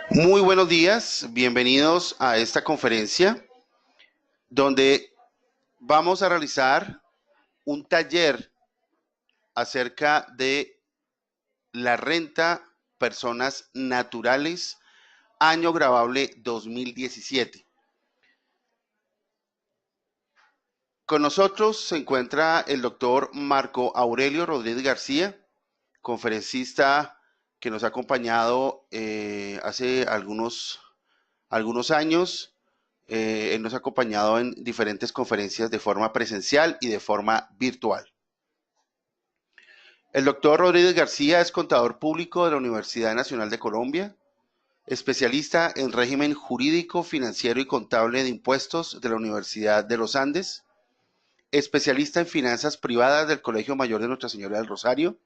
Muy buenos días, bienvenidos a esta conferencia donde vamos a realizar un taller acerca de la renta personas naturales, año grabable 2017. Con nosotros se encuentra el doctor Marco Aurelio Rodríguez García, conferencista que nos ha acompañado hace algunos años. Él nos ha acompañado en diferentes conferencias de forma presencial y de forma virtual. El doctor Rodríguez García es contador público de la Universidad Nacional de Colombia, especialista en régimen jurídico, financiero y contable de impuestos de la Universidad de los Andes, especialista en finanzas privadas del Colegio Mayor de Nuestra Señora del Rosario,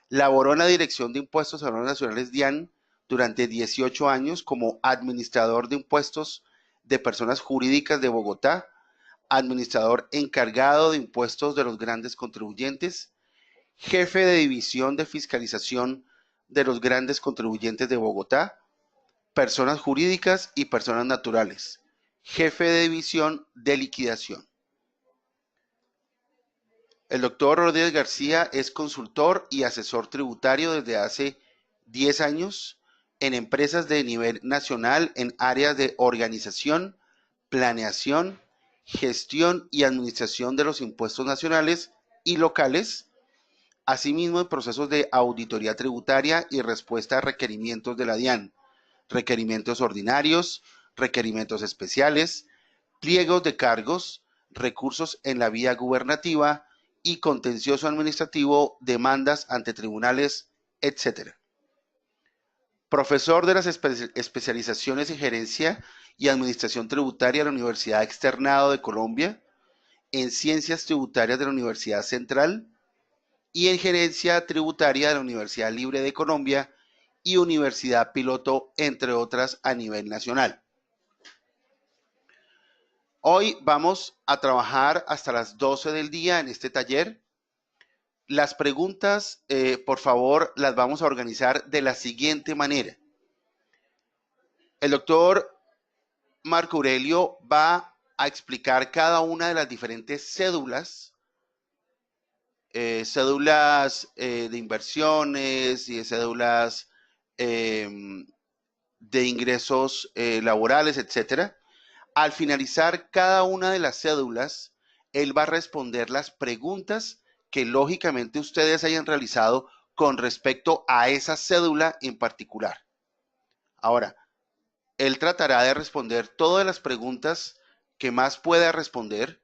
laboró en la Dirección de Impuestos Nacionales DIAN durante 18 años como administrador de impuestos de personas jurídicas de Bogotá, administrador encargado de impuestos de los grandes contribuyentes, jefe de división de fiscalización de los grandes contribuyentes de Bogotá, personas jurídicas y personas naturales, jefe de división de liquidación. El doctor Rodríguez García es consultor y asesor tributario desde hace 10 años en empresas de nivel nacional en áreas de organización, planeación, gestión y administración de los impuestos nacionales y locales, asimismo en procesos de auditoría tributaria y respuesta a requerimientos de la DIAN, requerimientos ordinarios, requerimientos especiales, pliegos de cargos, recursos en la vía gubernativa y contencioso administrativo, demandas ante tribunales, etc. Profesor de las especializaciones en gerencia y administración tributaria de la Universidad Externado de Colombia, en ciencias tributarias de la Universidad Central y en gerencia tributaria de la Universidad Libre de Colombia y Universidad Piloto, entre otras a nivel nacional. Hoy vamos a trabajar hasta las 12 del día en este taller. Las preguntas, por favor, las vamos a organizar de la siguiente manera. El doctor Marco Aurelio va a explicar cada una de las diferentes cédulas, de inversiones y cédulas de ingresos laborales, etcétera. Al finalizar cada una de las cédulas, él va a responder las preguntas que lógicamente ustedes hayan realizado con respecto a esa cédula en particular. Ahora, él tratará de responder todas las preguntas que más pueda responder.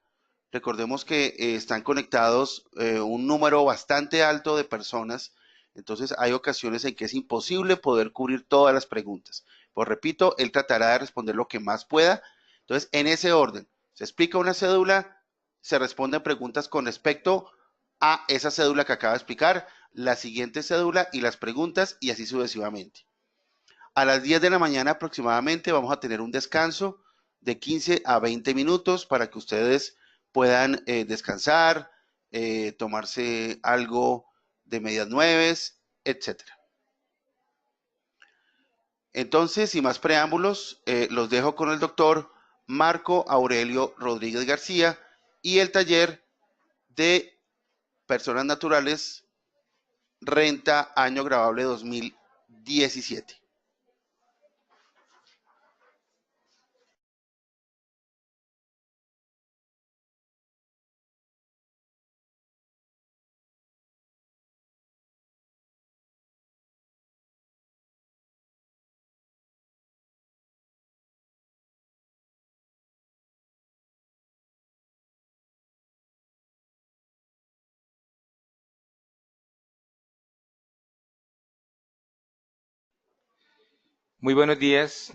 Recordemos que están conectados un número bastante alto de personas, entonces hay ocasiones en que es imposible poder cubrir todas las preguntas. Pues repito, él tratará de responder lo que más pueda. Entonces, en ese orden, se explica una cédula, se responden preguntas con respecto a esa cédula que acaba de explicar, la siguiente cédula y las preguntas y así sucesivamente. A las 10 de la mañana aproximadamente vamos a tener un descanso de 15 a 20 minutos para que ustedes puedan descansar, tomarse algo de medias nueves, etc. Entonces, sin más preámbulos, los dejo con el doctor Marco Aurelio Rodríguez García y el taller de personas naturales, renta, año grabable 2017. Muy buenos días.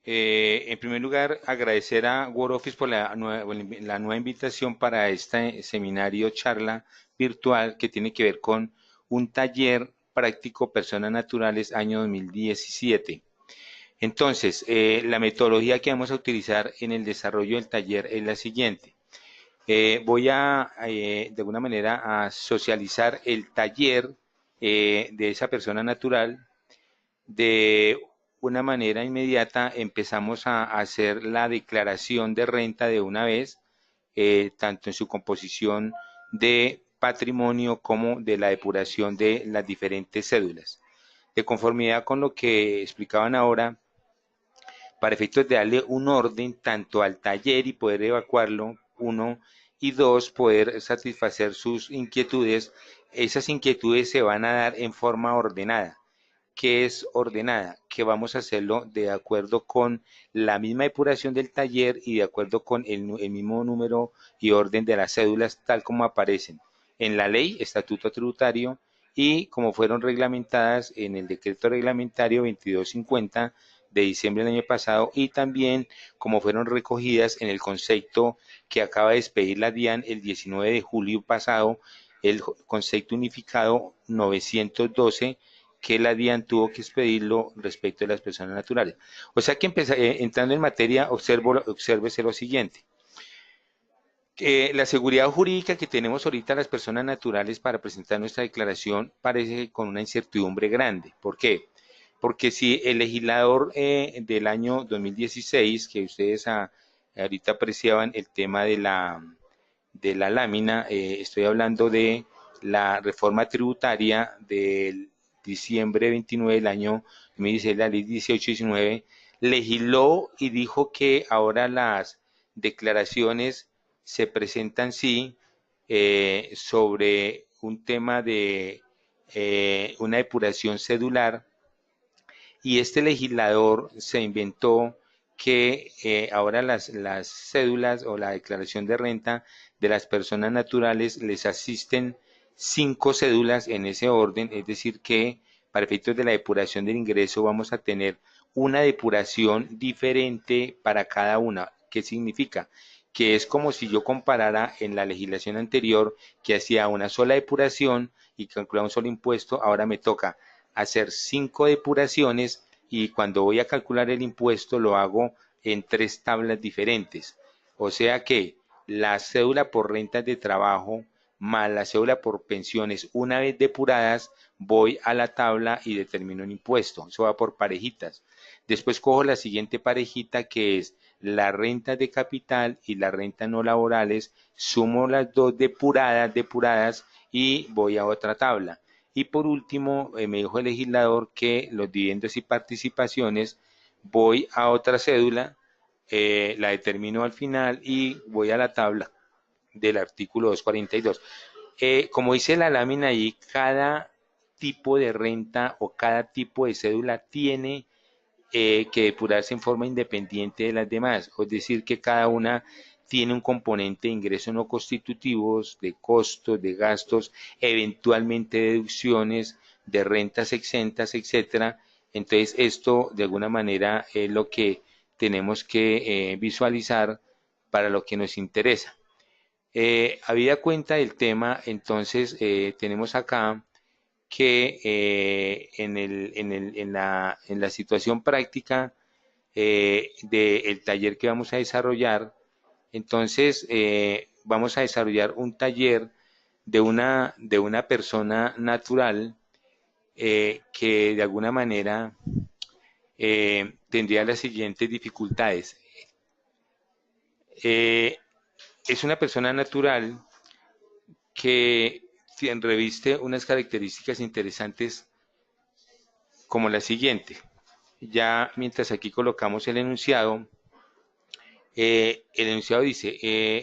En primer lugar, agradecer a World Office por la nueva invitación para este seminario charla virtual que tiene que ver con un taller práctico Personas Naturales año 2017. Entonces, la metodología que vamos a utilizar en el desarrollo del taller es la siguiente. Voy a, de alguna manera, a socializar el taller de esa persona natural de una manera inmediata empezamos a hacer la declaración de renta de una vez, tanto en su composición de patrimonio como de la depuración de las diferentes cédulas. De conformidad con lo que explicaban ahora, para efectos de darle un orden tanto al taller y poder evacuarlo, uno, y dos, poder satisfacer sus inquietudes, esas inquietudes se van a dar en forma ordenada. ¿Qué es ordenada? Que vamos a hacerlo de acuerdo con la misma depuración del taller y de acuerdo con el mismo número y orden de las cédulas tal como aparecen en la ley, estatuto tributario y como fueron reglamentadas en el decreto reglamentario 2250 de diciembre del año pasado y también como fueron recogidas en el concepto que acaba de expedir la DIAN el 19 de julio pasado, el concepto unificado 912 que la DIAN tuvo que expedirlo respecto de las personas naturales. O sea que entrando en materia, obsérvese lo siguiente. La seguridad jurídica que tenemos ahorita las personas naturales para presentar nuestra declaración parece con una incertidumbre grande. ¿Por qué? Porque si el legislador del año 2016, que ustedes ahorita apreciaban el tema de la lámina, estoy hablando de la reforma tributaria del diciembre 29 del año 2016, la ley 1819, legisló y dijo que ahora las declaraciones se presentan sí sobre un tema de una depuración cedular y este legislador se inventó que ahora las cédulas o la declaración de renta de las personas naturales les asisten 5 cédulas en ese orden, es decir que para efectos de la depuración del ingreso vamos a tener una depuración diferente para cada una. ¿Qué significa? Que es como si yo comparara en la legislación anterior que hacía una sola depuración y calculaba un solo impuesto, ahora me toca hacer 5 depuraciones y cuando voy a calcular el impuesto lo hago en 3 tablas diferentes. O sea que la cédula por rentas de trabajo más la cédula por pensiones, una vez depuradas, voy a la tabla y determino un impuesto. Eso va por parejitas. Después cojo la siguiente parejita que es la renta de capital y la renta no laborales, sumo las dos depuradas y voy a otra tabla. Y por último, me dijo el legislador que los dividendos y participaciones voy a otra cédula, la determino al final y voy a la tabla del artículo 242. Como dice la lámina ahí, cada tipo de renta o cada tipo de cédula tiene que depurarse en forma independiente de las demás, es decir, que cada una tiene un componente de ingresos no constitutivos, de costos, de gastos, eventualmente deducciones, de rentas exentas, etcétera. Entonces, esto de alguna manera es lo que tenemos que visualizar para lo que nos interesa. Habida cuenta del tema, entonces tenemos acá que en la situación práctica del taller que vamos a desarrollar, entonces vamos a desarrollar un taller de una persona natural que de alguna manera tendría las siguientes dificultades. Eh, es una persona natural que reviste unas características interesantes como la siguiente. Ya mientras aquí colocamos el enunciado dice,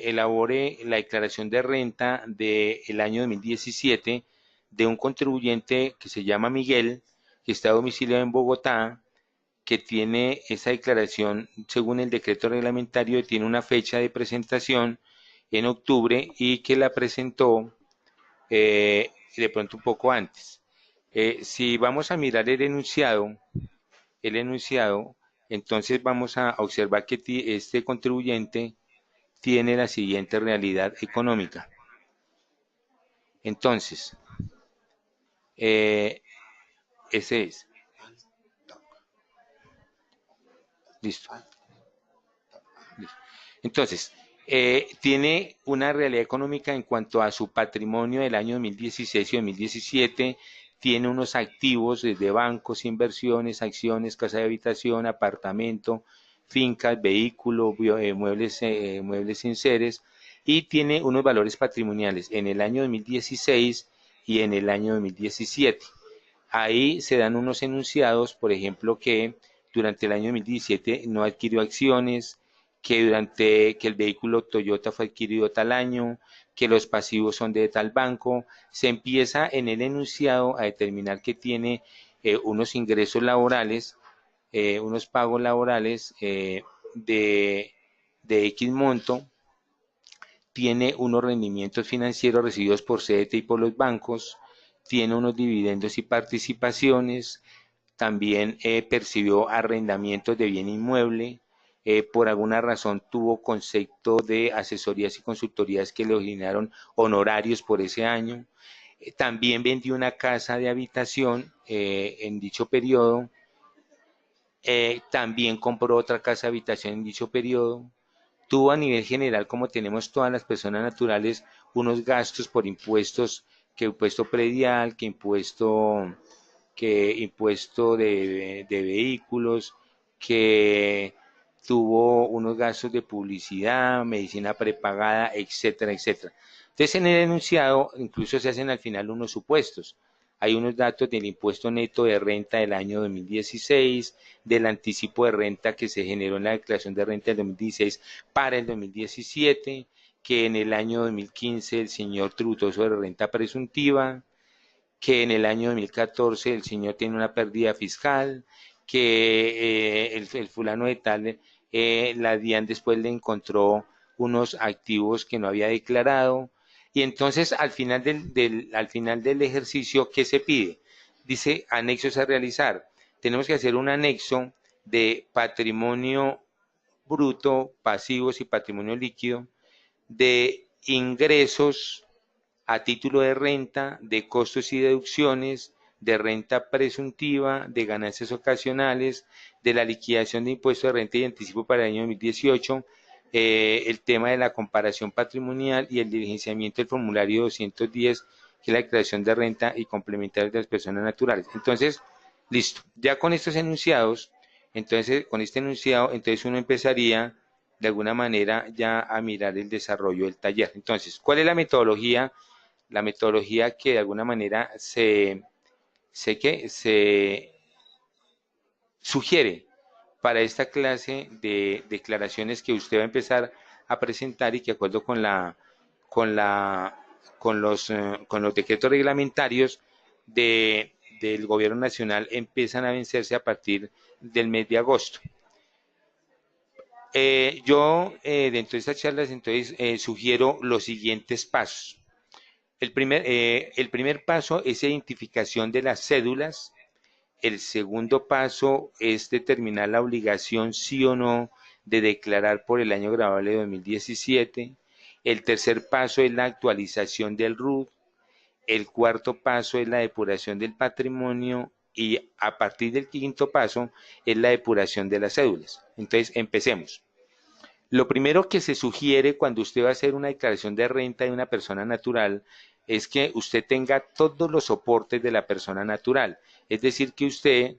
elabore la declaración de renta del año 2017 de un contribuyente que se llama Miguel, que está domiciliado en Bogotá, que tiene esa declaración según el decreto reglamentario, tiene una fecha de presentación en octubre y que la presentó de pronto un poco antes. Si vamos a mirar el enunciado, entonces vamos a observar que este contribuyente tiene la siguiente realidad económica. Entonces, ese es. Listo. Listo. Entonces, tiene una realidad económica en cuanto a su patrimonio del año 2016 y 2017, tiene unos activos de bancos, inversiones, acciones, casa de habitación, apartamento, fincas, vehículo, muebles enseres, y tiene unos valores patrimoniales en el año 2016 y en el año 2017. Ahí se dan unos enunciados, por ejemplo, que durante el año 2017 no adquirió acciones, que el vehículo Toyota fue adquirido tal año, que los pasivos son de tal banco. Se empieza en el enunciado a determinar que tiene unos ingresos laborales, unos pagos laborales de, de X monto, tiene unos rendimientos financieros recibidos por CDT y por los bancos, tiene unos dividendos y participaciones, también percibió arrendamientos de bien inmueble, por alguna razón tuvo concepto de asesorías y consultorías que le originaron honorarios por ese año, también vendió una casa de habitación en dicho periodo, también compró otra casa de habitación en dicho periodo, tuvo a nivel general, como tenemos todas las personas naturales, unos gastos por impuestos, que impuesto predial, que impuesto de vehículos, que tuvo unos gastos de publicidad, medicina prepagada, etcétera, etcétera. Entonces, en el enunciado incluso se hacen al final unos supuestos. Hay unos datos del impuesto neto de renta del año 2016, del anticipo de renta que se generó en la declaración de renta del 2016 para el 2017, que en el año 2015 el señor tributó sobre renta presuntiva, que en el año 2014 el señor tiene una pérdida fiscal, que el fulano de tal, la DIAN después le encontró unos activos que no había declarado. Y entonces al final del ejercicio, ¿qué se pide? Dice anexos a realizar. Tenemos que hacer un anexo de patrimonio bruto, pasivos y patrimonio líquido, de ingresos a título de renta, de costos y deducciones, de renta presuntiva, de ganancias ocasionales, de la liquidación de impuestos de renta y anticipo para el año 2018, el tema de la comparación patrimonial y el diligenciamiento del formulario 210, que es la declaración de renta y complementaria de las personas naturales. Entonces, listo, ya con estos enunciados, entonces con este enunciado, entonces uno empezaría de alguna manera ya a mirar el desarrollo del taller. Entonces, ¿cuál es la metodología? La metodología que de alguna manera se sugiere para esta clase de declaraciones que usted va a empezar a presentar y que de acuerdo con la, con los decretos reglamentarios del gobierno nacional empiezan a vencerse a partir del mes de agosto. Dentro de estas charlas entonces sugiero los siguientes pasos. El primer paso es identificación de las cédulas. El segundo paso es determinar la obligación, sí o no, de declarar por el año grabable de 2017. El tercer paso es la actualización del RUT. El cuarto paso es la depuración del patrimonio. Y a partir del quinto paso es la depuración de las cédulas. Entonces, empecemos. Lo primero que se sugiere cuando usted va a hacer una declaración de renta de una persona natural es que usted tenga todos los soportes de la persona natural. Es decir, que usted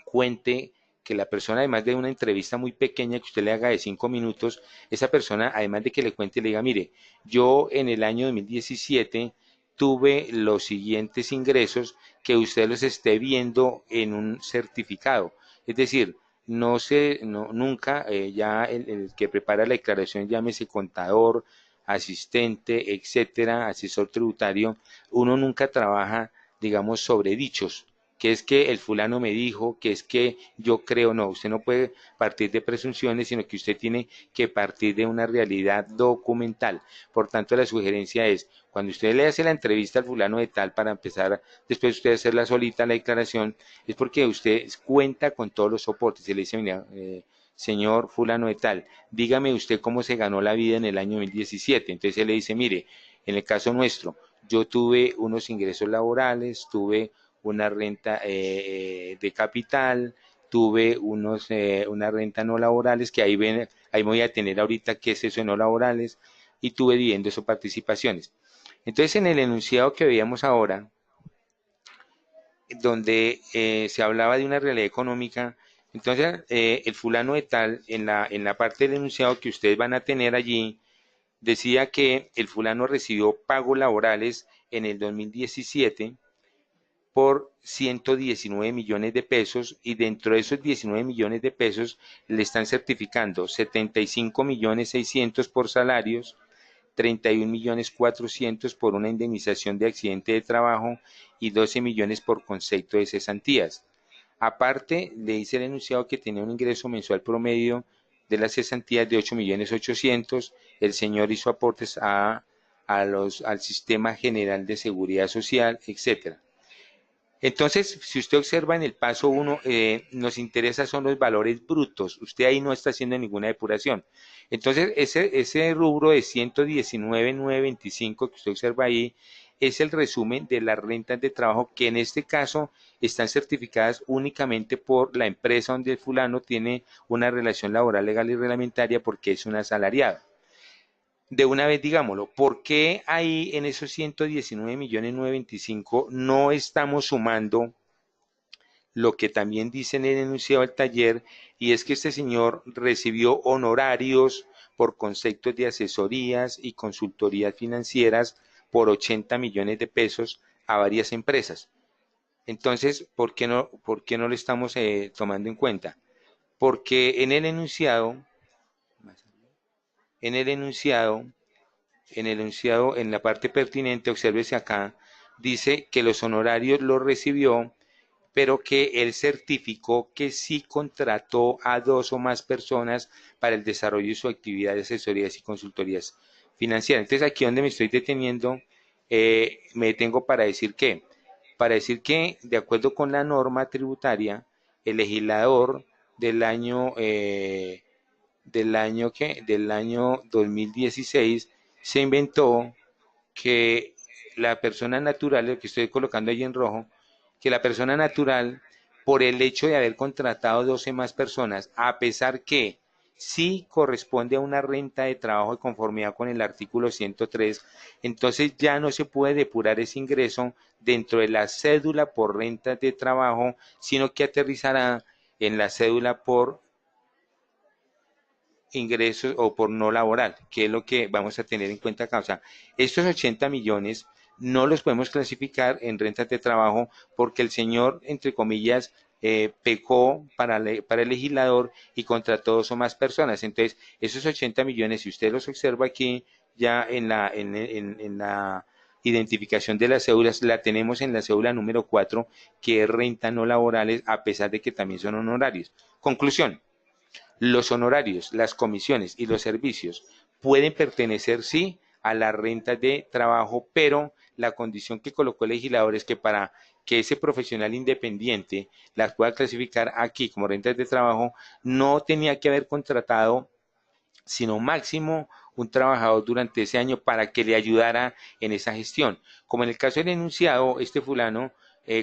cuente que la persona, además de una entrevista muy pequeña que usted le haga de 5 minutos, esa persona, además de que le cuente, le diga, mire, yo en el año 2017 tuve los siguientes ingresos, que usted los esté viendo en un certificado. Es decir, nunca, ya el que prepara la declaración, llámese contador, asistente, etcétera, asesor tributario, uno nunca trabaja, digamos, sobre dichos, que es que el fulano me dijo, que es que yo creo. No, usted no puede partir de presunciones, sino que usted tiene que partir de una realidad documental. Por tanto, la sugerencia es, cuando usted le hace la entrevista al fulano de tal para empezar, después usted hacerla solita la declaración, es porque usted cuenta con todos los soportes. Se le dice, mira, señor fulano de tal, dígame usted cómo se ganó la vida en el año 2017. Entonces él le dice, mire, en el caso nuestro, yo tuve unos ingresos laborales, tuve una renta de capital, tuve una renta no laborales, que ahí me voy a tener ahorita qué es eso de no laborales, y tuve dividendos o participaciones. Entonces, en el enunciado que veíamos ahora, donde se hablaba de una realidad económica. Entonces, el fulano de tal, en la parte del enunciado que ustedes van a tener allí, decía que el fulano recibió pagos laborales en el 2017 por 119 millones de pesos y dentro de esos 19 millones de pesos le están certificando 75 millones 600 por salarios, 31 millones 400 por una indemnización de accidente de trabajo y 12 millones por concepto de cesantías. Aparte, le dice el enunciado que tenía un ingreso mensual promedio de las cesantías de 8 millones 800. El señor hizo aportes al sistema general de seguridad social, etcétera. Entonces, si usted observa en el paso 1, nos interesa son los valores brutos. Usted ahí no está haciendo ninguna depuración. Entonces, ese rubro de 119,925 que usted observa ahí es el resumen de las rentas de trabajo que en este caso están certificadas únicamente por la empresa donde el fulano tiene una relación laboral legal y reglamentaria porque es un asalariado. De una vez digámoslo, ¿por qué ahí en esos 119,925 no estamos sumando lo que también dice en el enunciado del taller, y es que este señor recibió honorarios por conceptos de asesorías y consultorías financieras por 80 millones de pesos a varias empresas? Entonces, por qué no lo estamos tomando en cuenta? Porque en el enunciado, en la parte pertinente, obsérvese acá, dice que los honorarios los recibió pero que él certificó que sí contrató a dos o más personas para el desarrollo de su actividad de asesorías y consultorías financieras. Entonces, aquí donde me estoy deteniendo, me detengo para decir que, de acuerdo con la norma tributaria, el legislador del año, del año 2016 se inventó que la persona natural, lo que estoy colocando ahí en rojo, que la persona natural, por el hecho de haber contratado 12 más personas, a pesar que sí corresponde a una renta de trabajo de conformidad con el artículo 103, entonces ya no se puede depurar ese ingreso dentro de la cédula por rentas de trabajo, sino que aterrizará en la cédula por ingresos o por no laboral, que es lo que vamos a tener en cuenta acá. O sea, estos 80 millones no los podemos clasificar en rentas de trabajo porque el señor, entre comillas, pecó para el legislador y contrató dos o más personas. Entonces, esos 80 millones, si usted los observa aquí, ya en la identificación de las cédulas, la tenemos en la cédula número 4, que es renta no laborales, a pesar de que también son honorarios. Conclusión. Los honorarios, las comisiones y los servicios pueden pertenecer, sí, a la renta de trabajo, pero la condición que colocó el legislador es que para que ese profesional independiente las pueda clasificar aquí como rentas de trabajo, no tenía que haber contratado sino máximo un trabajador durante ese año para que le ayudara en esa gestión. Como en el caso del enunciado, este fulano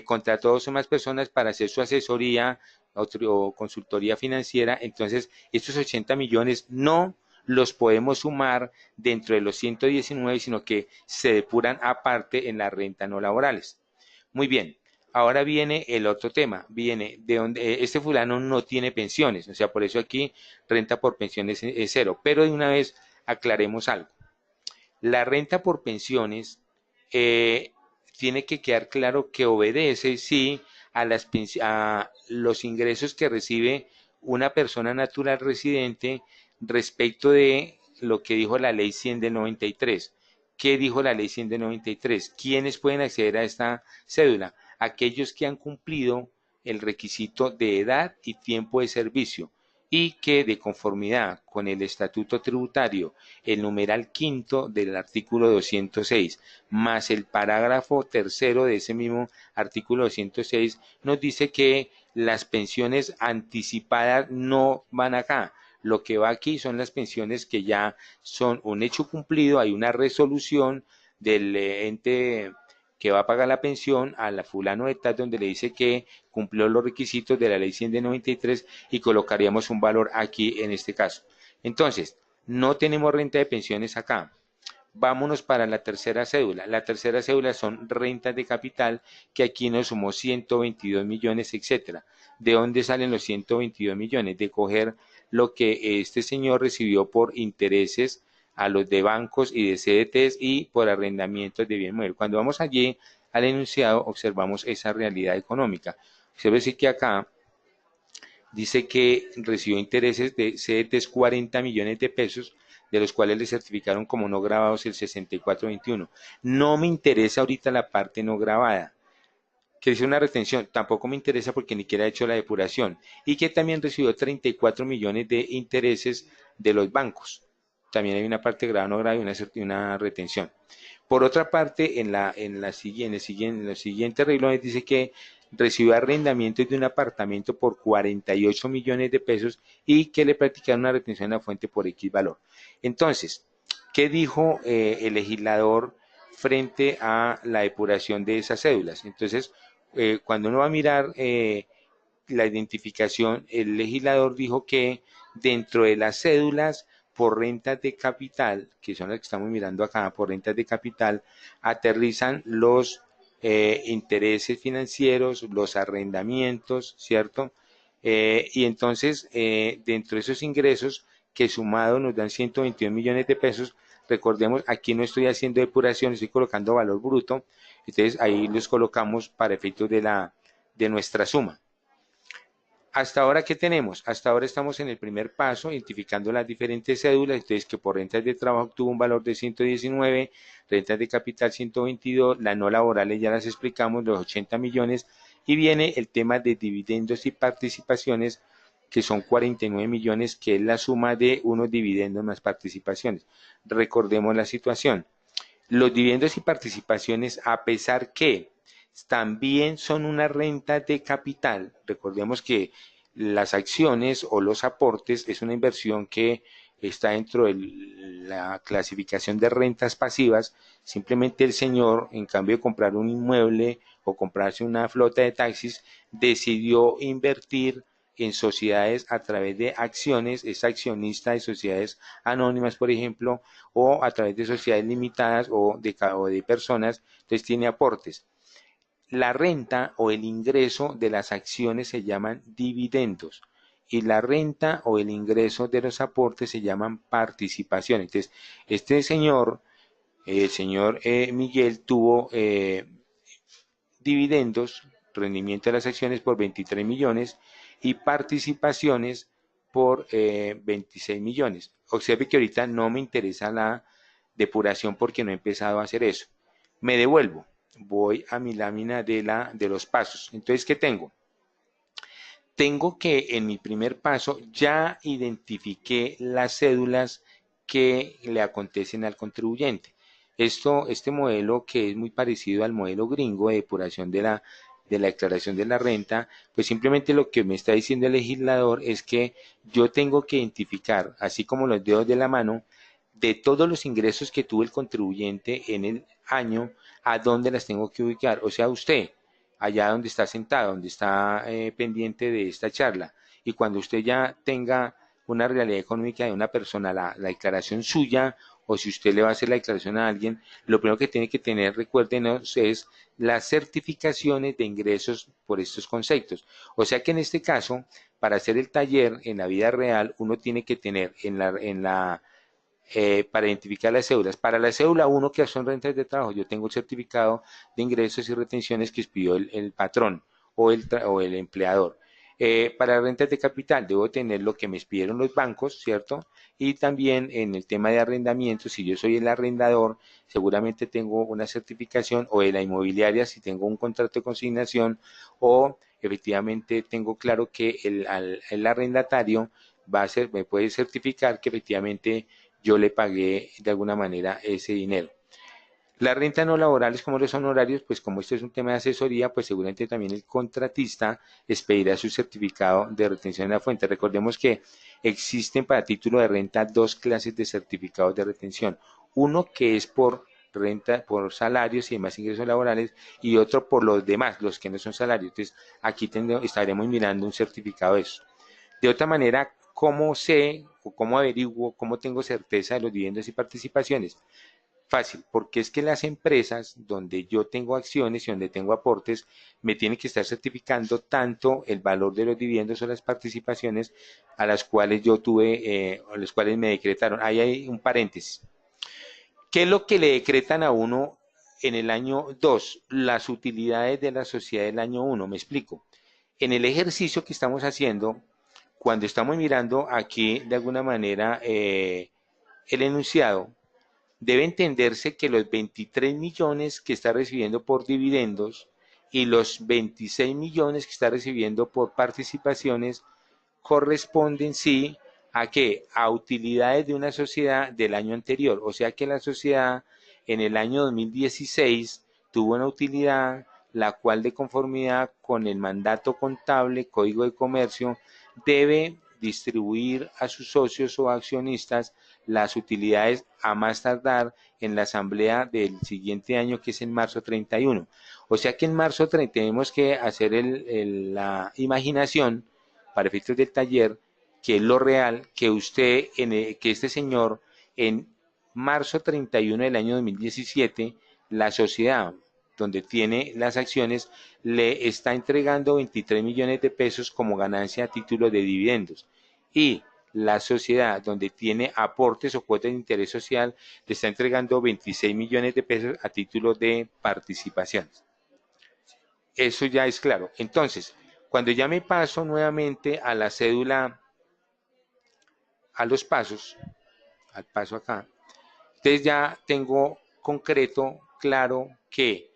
contrató a dos o más personas para hacer su asesoría o consultoría financiera, entonces estos 80 millones no los podemos sumar dentro de los 119, sino que se depuran aparte en la renta no laborales. Muy bien, ahora viene el otro tema, viene de donde este fulano no tiene pensiones, o sea, por eso aquí renta por pensiones es cero, pero de una vez aclaremos algo. La renta por pensiones tiene que quedar claro que obedece, sí, a los ingresos que recibe una persona natural residente respecto de lo que dijo la ley 100 del 93. ¿Qué dijo la ley 100 del 93? ¿Quiénes pueden acceder a esta cédula? Aquellos que han cumplido el requisito de edad y tiempo de servicio y que de conformidad con el estatuto tributario, el numeral quinto del artículo 206, más el parágrafo tercero de ese mismo artículo 206, nos dice que las pensiones anticipadas no van acá. Lo que va aquí son las pensiones que ya son un hecho cumplido, hay una resolución del ente que va a pagar la pensión a la fulano de tal donde le dice que cumplió los requisitos de la ley 100 de 93 y colocaríamos un valor aquí en este caso. Entonces, no tenemos renta de pensiones acá. Vámonos para la tercera cédula. La tercera cédula son rentas de capital, que aquí nos sumó 122 millones, etcétera. ¿De dónde salen los 122 millones? De coger lo que este señor recibió por intereses a los de bancos y de CDTs y por arrendamientos de bien mueble. Cuando vamos allí al enunciado, observamos esa realidad económica. Observe que acá dice que recibió intereses de CDTs 40 millones de pesos, de los cuales le certificaron como no grabados el 6421. No me interesa ahorita la parte no grabada, que es una retención, tampoco me interesa porque ni siquiera ha hecho la depuración, y que también recibió 34 millones de intereses de los bancos. También hay una parte grabada, no grabada y una retención. Por otra parte, en los siguientes renglones dice que recibió arrendamientos de un apartamento por 48 millones de pesos y que le practicaron una retención en la fuente por X valor. Entonces, ¿qué dijo el legislador frente a la depuración de esas cédulas? Entonces, cuando uno va a mirar la identificación, el legislador dijo que dentro de las cédulas por rentas de capital, que son las que estamos mirando acá, por rentas de capital, aterrizan los intereses financieros, los arrendamientos, ¿cierto? Y entonces, dentro de esos ingresos que sumados nos dan 122 millones de pesos, recordemos, aquí no estoy haciendo depuración, estoy colocando valor bruto, entonces ahí los colocamos para efectos de nuestra suma. Hasta ahora, ¿qué tenemos? Hasta ahora estamos en el primer paso, identificando las diferentes cédulas, entonces que por rentas de trabajo tuvo un valor de 119, rentas de capital 122, las no laborales ya las explicamos, los 80 millones, y viene el tema de dividendos y participaciones, que son 49 millones, que es la suma de unos dividendos más participaciones. Recordemos la situación. Los dividendos y participaciones, a pesar que también son una renta de capital, recordemos que las acciones o los aportes es una inversión que está dentro de la clasificación de rentas pasivas. Simplemente el señor, en cambio de comprar un inmueble o comprarse una flota de taxis, decidió invertir en sociedades a través de acciones, es accionista de sociedades anónimas, por ejemplo, o a través de sociedades limitadas o de personas, entonces tiene aportes. La renta o el ingreso de las acciones se llaman dividendos y la renta o el ingreso de los aportes se llaman participaciones. Entonces, este señor, el señor Miguel, tuvo dividendos, rendimiento de las acciones por 23 millones y participaciones por 26 millones. Observe que ahorita no me interesa la depuración porque no he empezado a hacer eso. Me devuelvo, voy a mi lámina de los pasos. Entonces, ¿qué tengo? Tengo que en mi primer paso ya identifiqué las cédulas que le acontecen al contribuyente. Este modelo, que es muy parecido al modelo gringo de depuración de la declaración de la renta, pues simplemente lo que me está diciendo el legislador es que yo tengo que identificar, así como los dedos de la mano, de todos los ingresos que tuvo el contribuyente en el año, a dónde las tengo que ubicar. O sea, usted, allá donde está sentado, donde está pendiente de esta charla, y cuando usted ya tenga una realidad económica de una persona, la declaración suya, o si usted le va a hacer la declaración a alguien, lo primero que tiene que tener, recuérdenos, es las certificaciones de ingresos por estos conceptos. O sea que en este caso, para hacer el taller en la vida real, uno tiene que tener para identificar las cédulas. Para la cédula 1, que son rentas de trabajo, yo tengo el certificado de ingresos y retenciones que expidió el patrón o el empleador. Para rentas de capital debo tener lo que me expidieron los bancos, ¿cierto? Y también en el tema de arrendamiento, si yo soy el arrendador, seguramente tengo una certificación, o de la inmobiliaria si tengo un contrato de consignación, o efectivamente tengo claro que el arrendatario me puede certificar que efectivamente yo le pagué de alguna manera ese dinero. Las rentas no laborales, como los honorarios, pues como esto es un tema de asesoría, pues seguramente también el contratista expedirá su certificado de retención en la fuente. Recordemos que existen para título de renta dos clases de certificados de retención. Uno que es por renta, por salarios y demás ingresos laborales, y otro por los demás, los que no son salarios. Entonces, aquí estaremos mirando un certificado de eso. De otra manera, ¿cómo sé o cómo averiguo, cómo tengo certeza de los dividendos y participaciones? Fácil, porque es que las empresas donde yo tengo acciones y donde tengo aportes me tienen que estar certificando tanto el valor de los dividendos o las participaciones a las cuales yo tuve, a las cuales me decretaron. Ahí hay un paréntesis. ¿Qué es lo que le decretan a uno en el año 2? Las utilidades de la sociedad del año 1. Me explico. En el ejercicio que estamos haciendo, cuando estamos mirando aquí de alguna manera el enunciado, debe entenderse que los 23 millones que está recibiendo por dividendos y los 26 millones que está recibiendo por participaciones corresponden sí a qué, a utilidades de una sociedad del año anterior. O sea que la sociedad en el año 2016 tuvo una utilidad la cual de conformidad con el mandato contable, Código de Comercio, debe distribuir a sus socios o accionistas las utilidades a más tardar en la asamblea del siguiente año, que es en marzo 31. O sea que en marzo tenemos que hacer la imaginación para efectos del taller, que es lo real, que usted, que este señor, en marzo 31 del año 2017, la sociedad donde tiene las acciones, le está entregando 23 millones de pesos como ganancia a título de dividendos. Y la sociedad donde tiene aportes o cuotas de interés social, le está entregando 26 millones de pesos a título de participaciones. Eso ya es claro. Entonces, cuando ya me paso nuevamente a la cédula, a los pasos, al paso acá, entonces ya tengo concreto, claro, que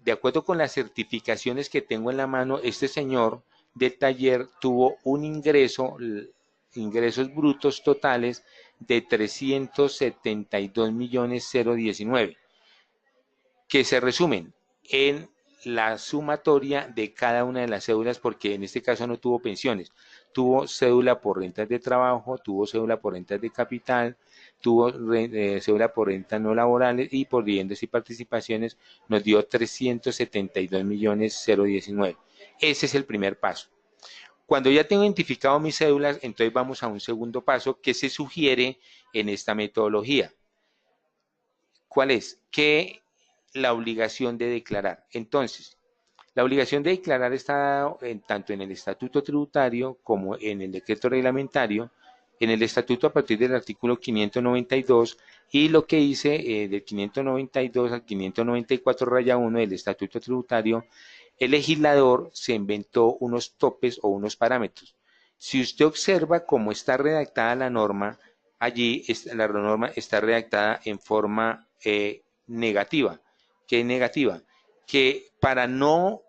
de acuerdo con las certificaciones que tengo en la mano, este señor del taller tuvo un ingreso, ingresos brutos totales de 372 millones 019, que se resumen en la sumatoria de cada una de las cédulas, porque en este caso no tuvo pensiones, tuvo cédula por rentas de trabajo, tuvo cédula por rentas de capital, tuvo cédula por rentas no laborales y por dividendos y participaciones, nos dio 372 millones 019. Ese es el primer paso. Cuando ya tengo identificado mis cédulas, entonces vamos a un segundo paso que se sugiere en esta metodología. ¿Cuál es? Que la obligación de declarar. Entonces, la obligación de declarar está tanto en el estatuto tributario como en el decreto reglamentario. En el estatuto a partir del artículo 592 y lo que dice del 592 al 594 raya 1 del estatuto tributario, el legislador se inventó unos topes o unos parámetros. Si usted observa cómo está redactada la norma, allí la norma está redactada en forma negativa. ¿Qué es negativa? Que para no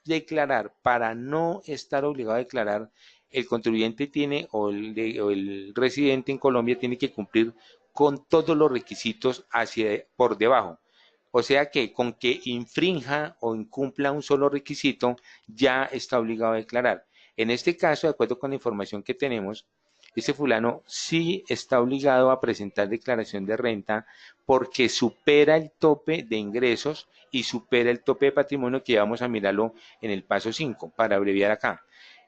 declarar, para no estar obligado a declarar, el contribuyente tiene o el residente en Colombia tiene que cumplir con todos los requisitos por debajo. O sea que con que infrinja o incumpla un solo requisito, ya está obligado a declarar. En este caso, de acuerdo con la información que tenemos, ese fulano sí está obligado a presentar declaración de renta porque supera el tope de ingresos y supera el tope de patrimonio, que vamos a mirarlo en el paso 5 para abreviar acá.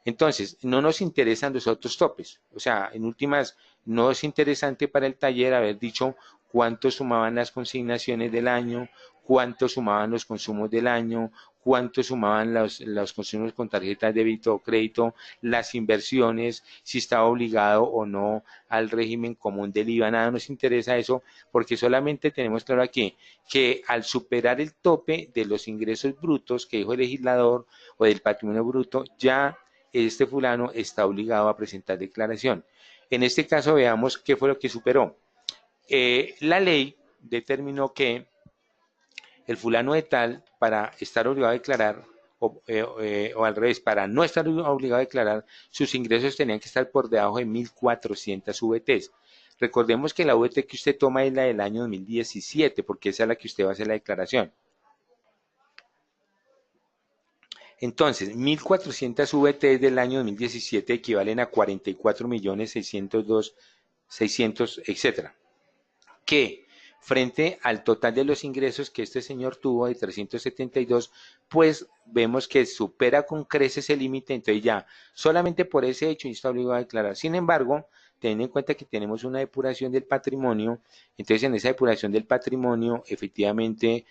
Entonces, no nos interesan los otros topes. O sea, en últimas, no es interesante para el taller haber dicho cuánto sumaban las consignaciones del año, cuánto sumaban los consumos del año, cuánto sumaban los consumos con tarjetas de débito o crédito, las inversiones, si estaba obligado o no al régimen común del IVA. Nada nos interesa eso, porque solamente tenemos claro aquí que al superar el tope de los ingresos brutos que dijo el legislador o del patrimonio bruto, ya este fulano está obligado a presentar declaración. En este caso veamos qué fue lo que superó. La ley determinó que el fulano de tal, para estar obligado a declarar, o al revés, para no estar obligado a declarar, sus ingresos tenían que estar por debajo de 1.400 VTs. Recordemos que la VT que usted toma es la del año 2017, porque esa es la que usted va a hacer la declaración. Entonces, 1.400 VT del año 2017 equivalen a 44.602.600, etcétera. Que frente al total de los ingresos que este señor tuvo de 372, pues vemos que supera con creces el límite, entonces ya solamente por ese hecho está obligado a declarar. Sin embargo, teniendo en cuenta que tenemos una depuración del patrimonio, entonces en esa depuración del patrimonio, efectivamente,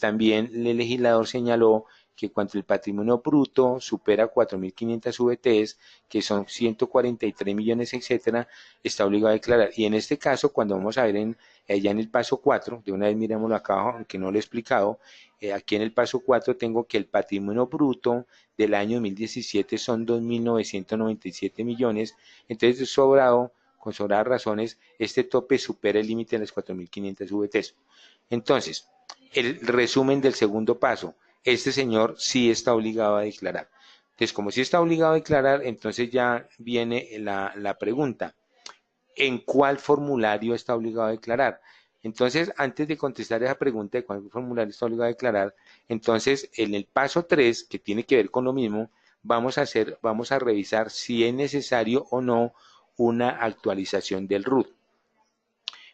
también el legislador señaló que cuando el patrimonio bruto supera 4.500 VTs, que son 143 millones, etcétera, está obligado a declarar. Y en este caso, cuando vamos a ver ya en el paso 4, de una vez miremoslo acá abajo, aunque no lo he explicado, aquí en el paso 4 tengo que el patrimonio bruto del año 2017 son 2.997 millones, entonces de sobrado, con sobradas razones, este tope supera el límite de las 4.500 VTs. Entonces, el resumen del segundo paso, este señor sí está obligado a declarar. Entonces, como sí está obligado a declarar, entonces ya viene la pregunta, ¿en cuál formulario está obligado a declarar? Entonces, antes de contestar esa pregunta de cuál formulario está obligado a declarar, entonces en el paso 3, que tiene que ver con lo mismo, vamos a revisar si es necesario o no una actualización del RUT.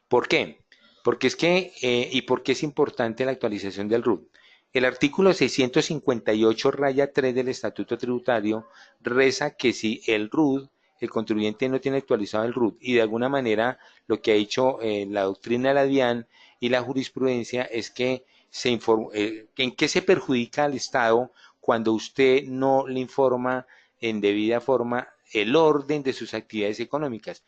¿Por qué? Porque es que, ¿y por qué es importante la actualización del RUT? El artículo 658 raya 3 del Estatuto Tributario reza que si el RUT, el contribuyente no tiene actualizado el RUT y de alguna manera lo que ha hecho la doctrina de la DIAN y la jurisprudencia es que ¿en qué se perjudica al Estado cuando usted no le informa en debida forma el orden de sus actividades económicas?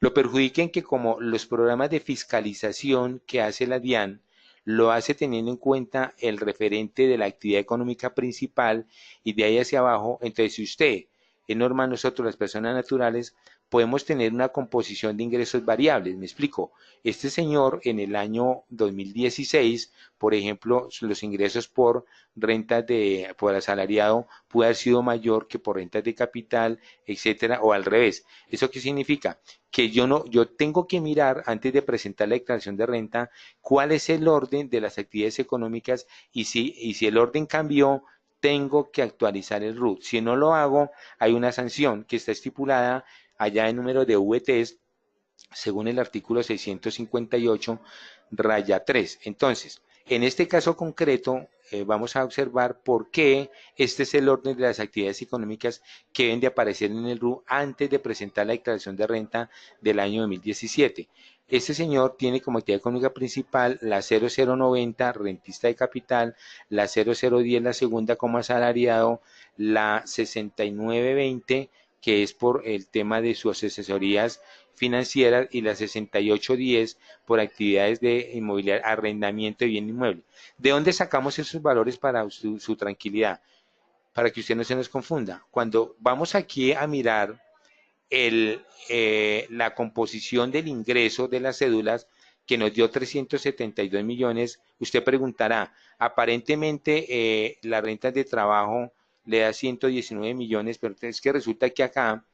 Lo perjudica en que como los programas de fiscalización que hace la DIAN lo hace teniendo en cuenta el referente de la actividad económica principal y de ahí hacia abajo, entonces si usted es normal, nosotros las personas naturales podemos tener una composición de ingresos variables. Me explico. Este señor en el año 2016, por ejemplo, los ingresos por rentas por asalariado puede haber sido mayor que por rentas de capital, etcétera, o al revés. ¿Eso qué significa? Que yo tengo que mirar antes de presentar la declaración de renta cuál es el orden de las actividades económicas y si el orden cambió, tengo que actualizar el RUT. Si no lo hago, hay una sanción que está estipulada allá en número de VTs según el artículo 658, raya 3. Entonces, en este caso concreto, vamos a observar por qué este es el orden de las actividades económicas que deben de aparecer en el RU antes de presentar la declaración de renta del año 2017. Este señor tiene como actividad económica principal la 0090, rentista de capital, la 0010, la segunda como asalariado, la 6920, que es por el tema de sus asesorías financieras, y la 6810 por actividades de inmobiliaria, arrendamiento de bien inmueble. ¿De dónde sacamos esos valores para su tranquilidad? Para que usted no se nos confunda. Cuando vamos aquí a mirar la composición del ingreso de las cédulas que nos dio 372 millones, usted preguntará, aparentemente las rentas de trabajo le da 119 millones, pero es que resulta que acá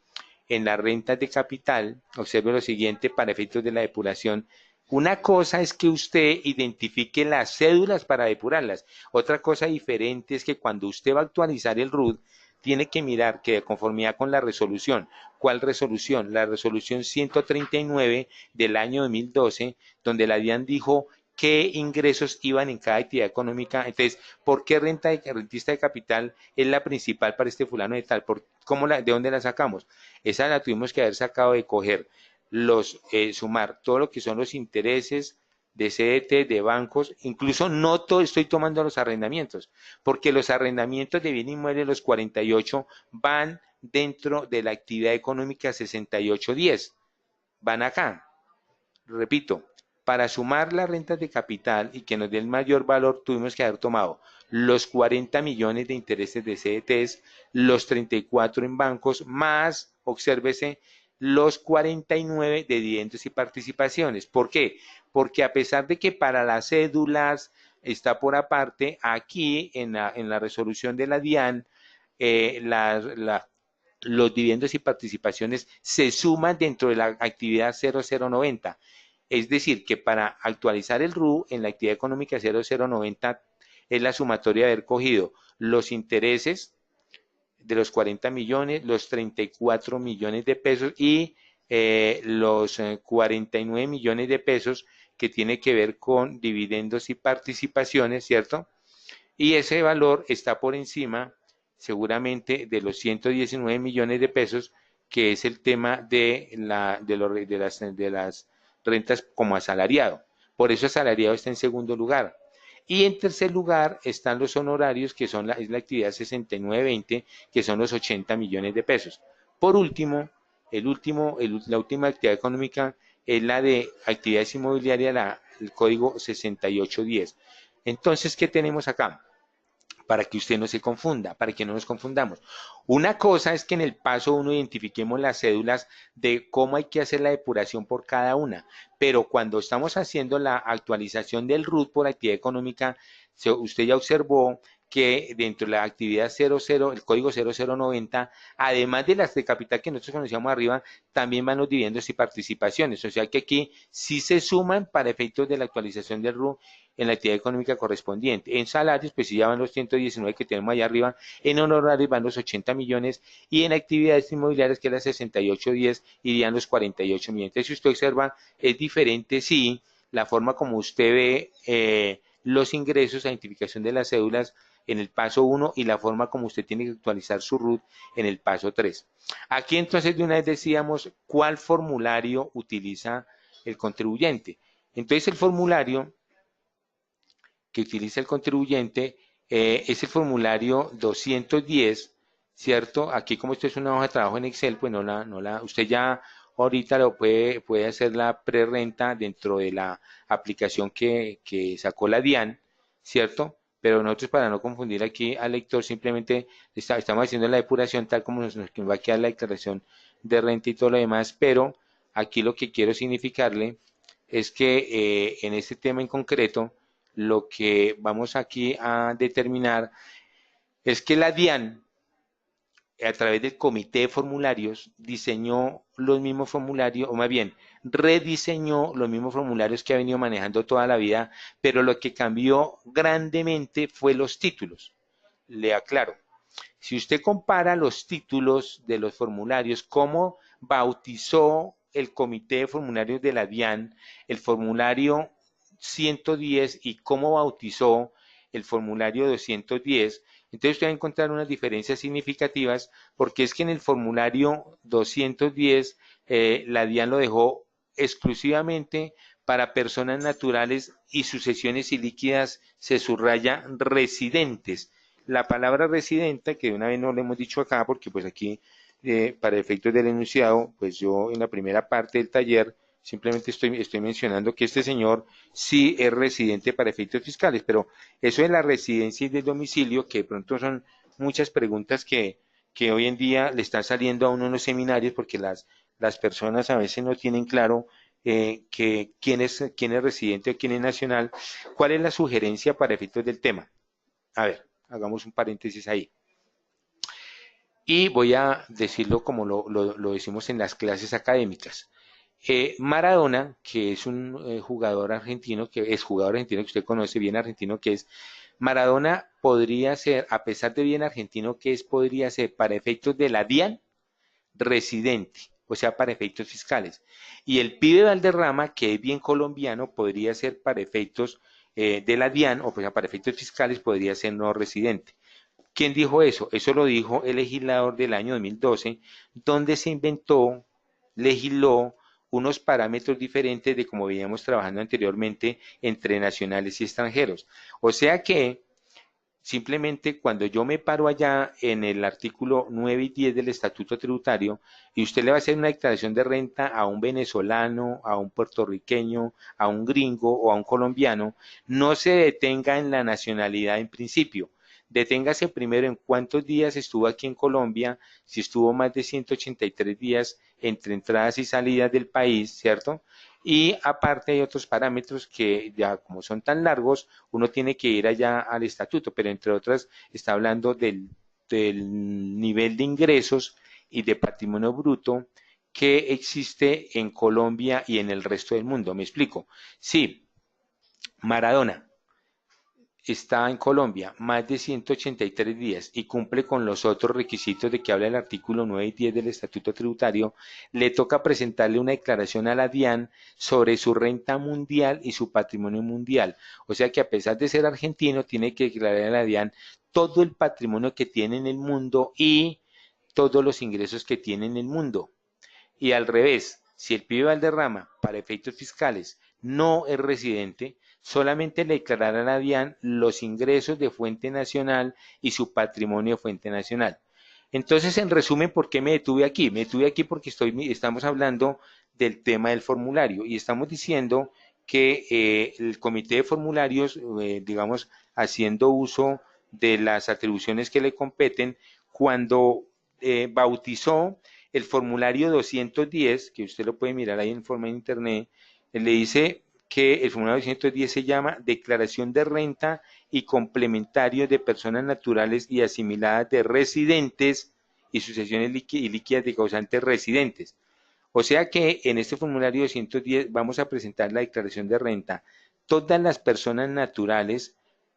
en las rentas de capital, observe lo siguiente para efectos de la depuración. Una cosa es que usted identifique las cédulas para depurarlas. Otra cosa diferente es que cuando usted va a actualizar el RUT, tiene que mirar que de conformidad con la resolución. ¿Cuál resolución? La resolución 139 del año 2012, donde la DIAN dijo qué ingresos iban en cada actividad económica. Entonces, ¿por qué rentista de capital es la principal para este fulano de tal? ¿De dónde la sacamos? Esa la tuvimos que haber sacado de coger sumar todo lo que son los intereses de CDT, de bancos, incluso no todo estoy tomando los arrendamientos, porque los arrendamientos de bien inmueble, los 48, van dentro de la actividad económica 6810, van acá. Repito, para sumar las rentas de capital y que nos dé el mayor valor, tuvimos que haber tomado los 40 millones de intereses de CDTs, los 34 en bancos, más, obsérvese, los 49 de dividendos y participaciones. ¿Por qué? Porque a pesar de que para las cédulas está por aparte, aquí en la resolución de la DIAN, los dividendos y participaciones se suman dentro de la actividad 0090. Es decir, que para actualizar el RU en la actividad económica 0090 es la sumatoria de haber cogido los intereses de los 40 millones, los 34 millones de pesos y los 49 millones de pesos que tiene que ver con dividendos y participaciones, ¿cierto? Y ese valor está por encima seguramente de los 119 millones de pesos que es el tema de las rentas como asalariado. Por eso asalariado está en segundo lugar. Y en tercer lugar están los honorarios, que es la actividad 6920, que son los 80 millones de pesos. Por último, la última actividad económica es la de actividades inmobiliarias, el código 6810. Entonces, ¿qué tenemos acá? Para que usted no se confunda, para que no nos confundamos. Una cosa es que en el paso 1 identifiquemos las cédulas de cómo hay que hacer la depuración por cada una, pero cuando estamos haciendo la actualización del RUT por actividad económica, usted ya observó que dentro de la actividad 00, el código 0090, además de las de capital que nosotros conocíamos arriba, también van los dividendos y participaciones, o sea que aquí sí se suman para efectos de la actualización del RUT en la actividad económica correspondiente. En salarios, pues sí ya van los 119 que tenemos allá arriba, en honorarios van los 80 millones y en actividades inmobiliarias, que es la 6810, irían los 48 millones. Entonces, si usted observa, es diferente, sí, la forma como usted ve los ingresos, la identificación de las cédulas en el paso 1 y la forma como usted tiene que actualizar su RUT en el paso 3. Aquí entonces de una vez decíamos cuál formulario utiliza el contribuyente. Entonces el formulario que utiliza el contribuyente es el formulario 210, ¿cierto? Aquí como esto es una hoja de trabajo en Excel, pues usted ya ahorita puede hacer la prerrenta dentro de la aplicación que sacó la DIAN, ¿cierto? Pero nosotros, para no confundir aquí al lector, simplemente estamos haciendo la depuración tal como nos va a quedar la declaración de renta y todo lo demás, pero aquí lo que quiero significarle es que en este tema en concreto, lo que vamos aquí a determinar es que la DIAN, a través del comité de formularios, diseñó los mismos formularios, o más bien, rediseñó los mismos formularios que ha venido manejando toda la vida, pero lo que cambió grandemente fue los títulos. Le aclaro, si usted compara los títulos de los formularios, cómo bautizó el comité de formularios de la DIAN el formulario 110 y cómo bautizó el formulario 210, entonces usted va a encontrar unas diferencias significativas, porque es que en el formulario 210 la DIAN lo dejó exclusivamente para personas naturales y sucesiones ilíquidas se subraya residentes. La palabra residente, que de una vez no lo hemos dicho acá, porque pues aquí para efectos del enunciado, pues yo en la primera parte del taller simplemente estoy mencionando que este señor sí es residente para efectos fiscales, pero eso de la residencia y del domicilio, que de pronto son muchas preguntas que hoy en día le están saliendo a uno en los seminarios, porque las personas a veces no tienen claro quién es residente o quién es nacional. ¿Cuál es la sugerencia para efectos del tema? A ver, hagamos un paréntesis ahí. Y voy a decirlo como lo decimos en las clases académicas. Maradona, que es un jugador argentino, que usted conoce bien argentino, que es Maradona, podría ser, a pesar de bien argentino que es, podría ser para efectos de la DIAN residente, o sea, para efectos fiscales. Y el pibe Valderrama, que es bien colombiano, podría ser para efectos de la DIAN, o sea, para efectos fiscales podría ser no residente. ¿Quién dijo eso? Eso lo dijo el legislador del año 2012, donde se legisló unos parámetros diferentes de como veníamos trabajando anteriormente entre nacionales y extranjeros. O sea que simplemente cuando yo me paro allá en el artículo 9 y 10 del Estatuto Tributario y usted le va a hacer una declaración de renta a un venezolano, a un puertorriqueño, a un gringo o a un colombiano, no se detenga en la nacionalidad en principio. Deténgase primero en cuántos días estuvo aquí en Colombia, si estuvo más de 183 días entre entradas y salidas del país, ¿cierto? Y aparte hay otros parámetros que ya como son tan largos, uno tiene que ir allá al estatuto, pero entre otras está hablando del nivel de ingresos y de patrimonio bruto que existe en Colombia y en el resto del mundo. Me explico. Sí, Maradona está en Colombia más de 183 días y cumple con los otros requisitos de que habla el artículo 9 y 10 del Estatuto Tributario, le toca presentarle una declaración a la DIAN sobre su renta mundial y su patrimonio mundial. O sea que a pesar de ser argentino, tiene que declarar a la DIAN todo el patrimonio que tiene en el mundo y todos los ingresos que tiene en el mundo. Y al revés, si el pibe Valderrama, para efectos fiscales, no es residente, solamente le declarará a la DIAN los ingresos de fuente nacional y su patrimonio de fuente nacional. Entonces, en resumen, ¿por qué me detuve aquí? Me detuve aquí porque estamos hablando del tema del formulario y estamos diciendo que el comité de formularios, digamos, haciendo uso de las atribuciones que le competen, cuando bautizó el formulario 210, que usted lo puede mirar ahí en forma de internet, le dice que el formulario 210 se llama Declaración de Renta y Complementarios de Personas Naturales y Asimiladas de Residentes y Sucesiones Líquidas de Causantes Residentes. O sea que en este formulario 210 vamos a presentar la declaración de renta. Todas las personas naturales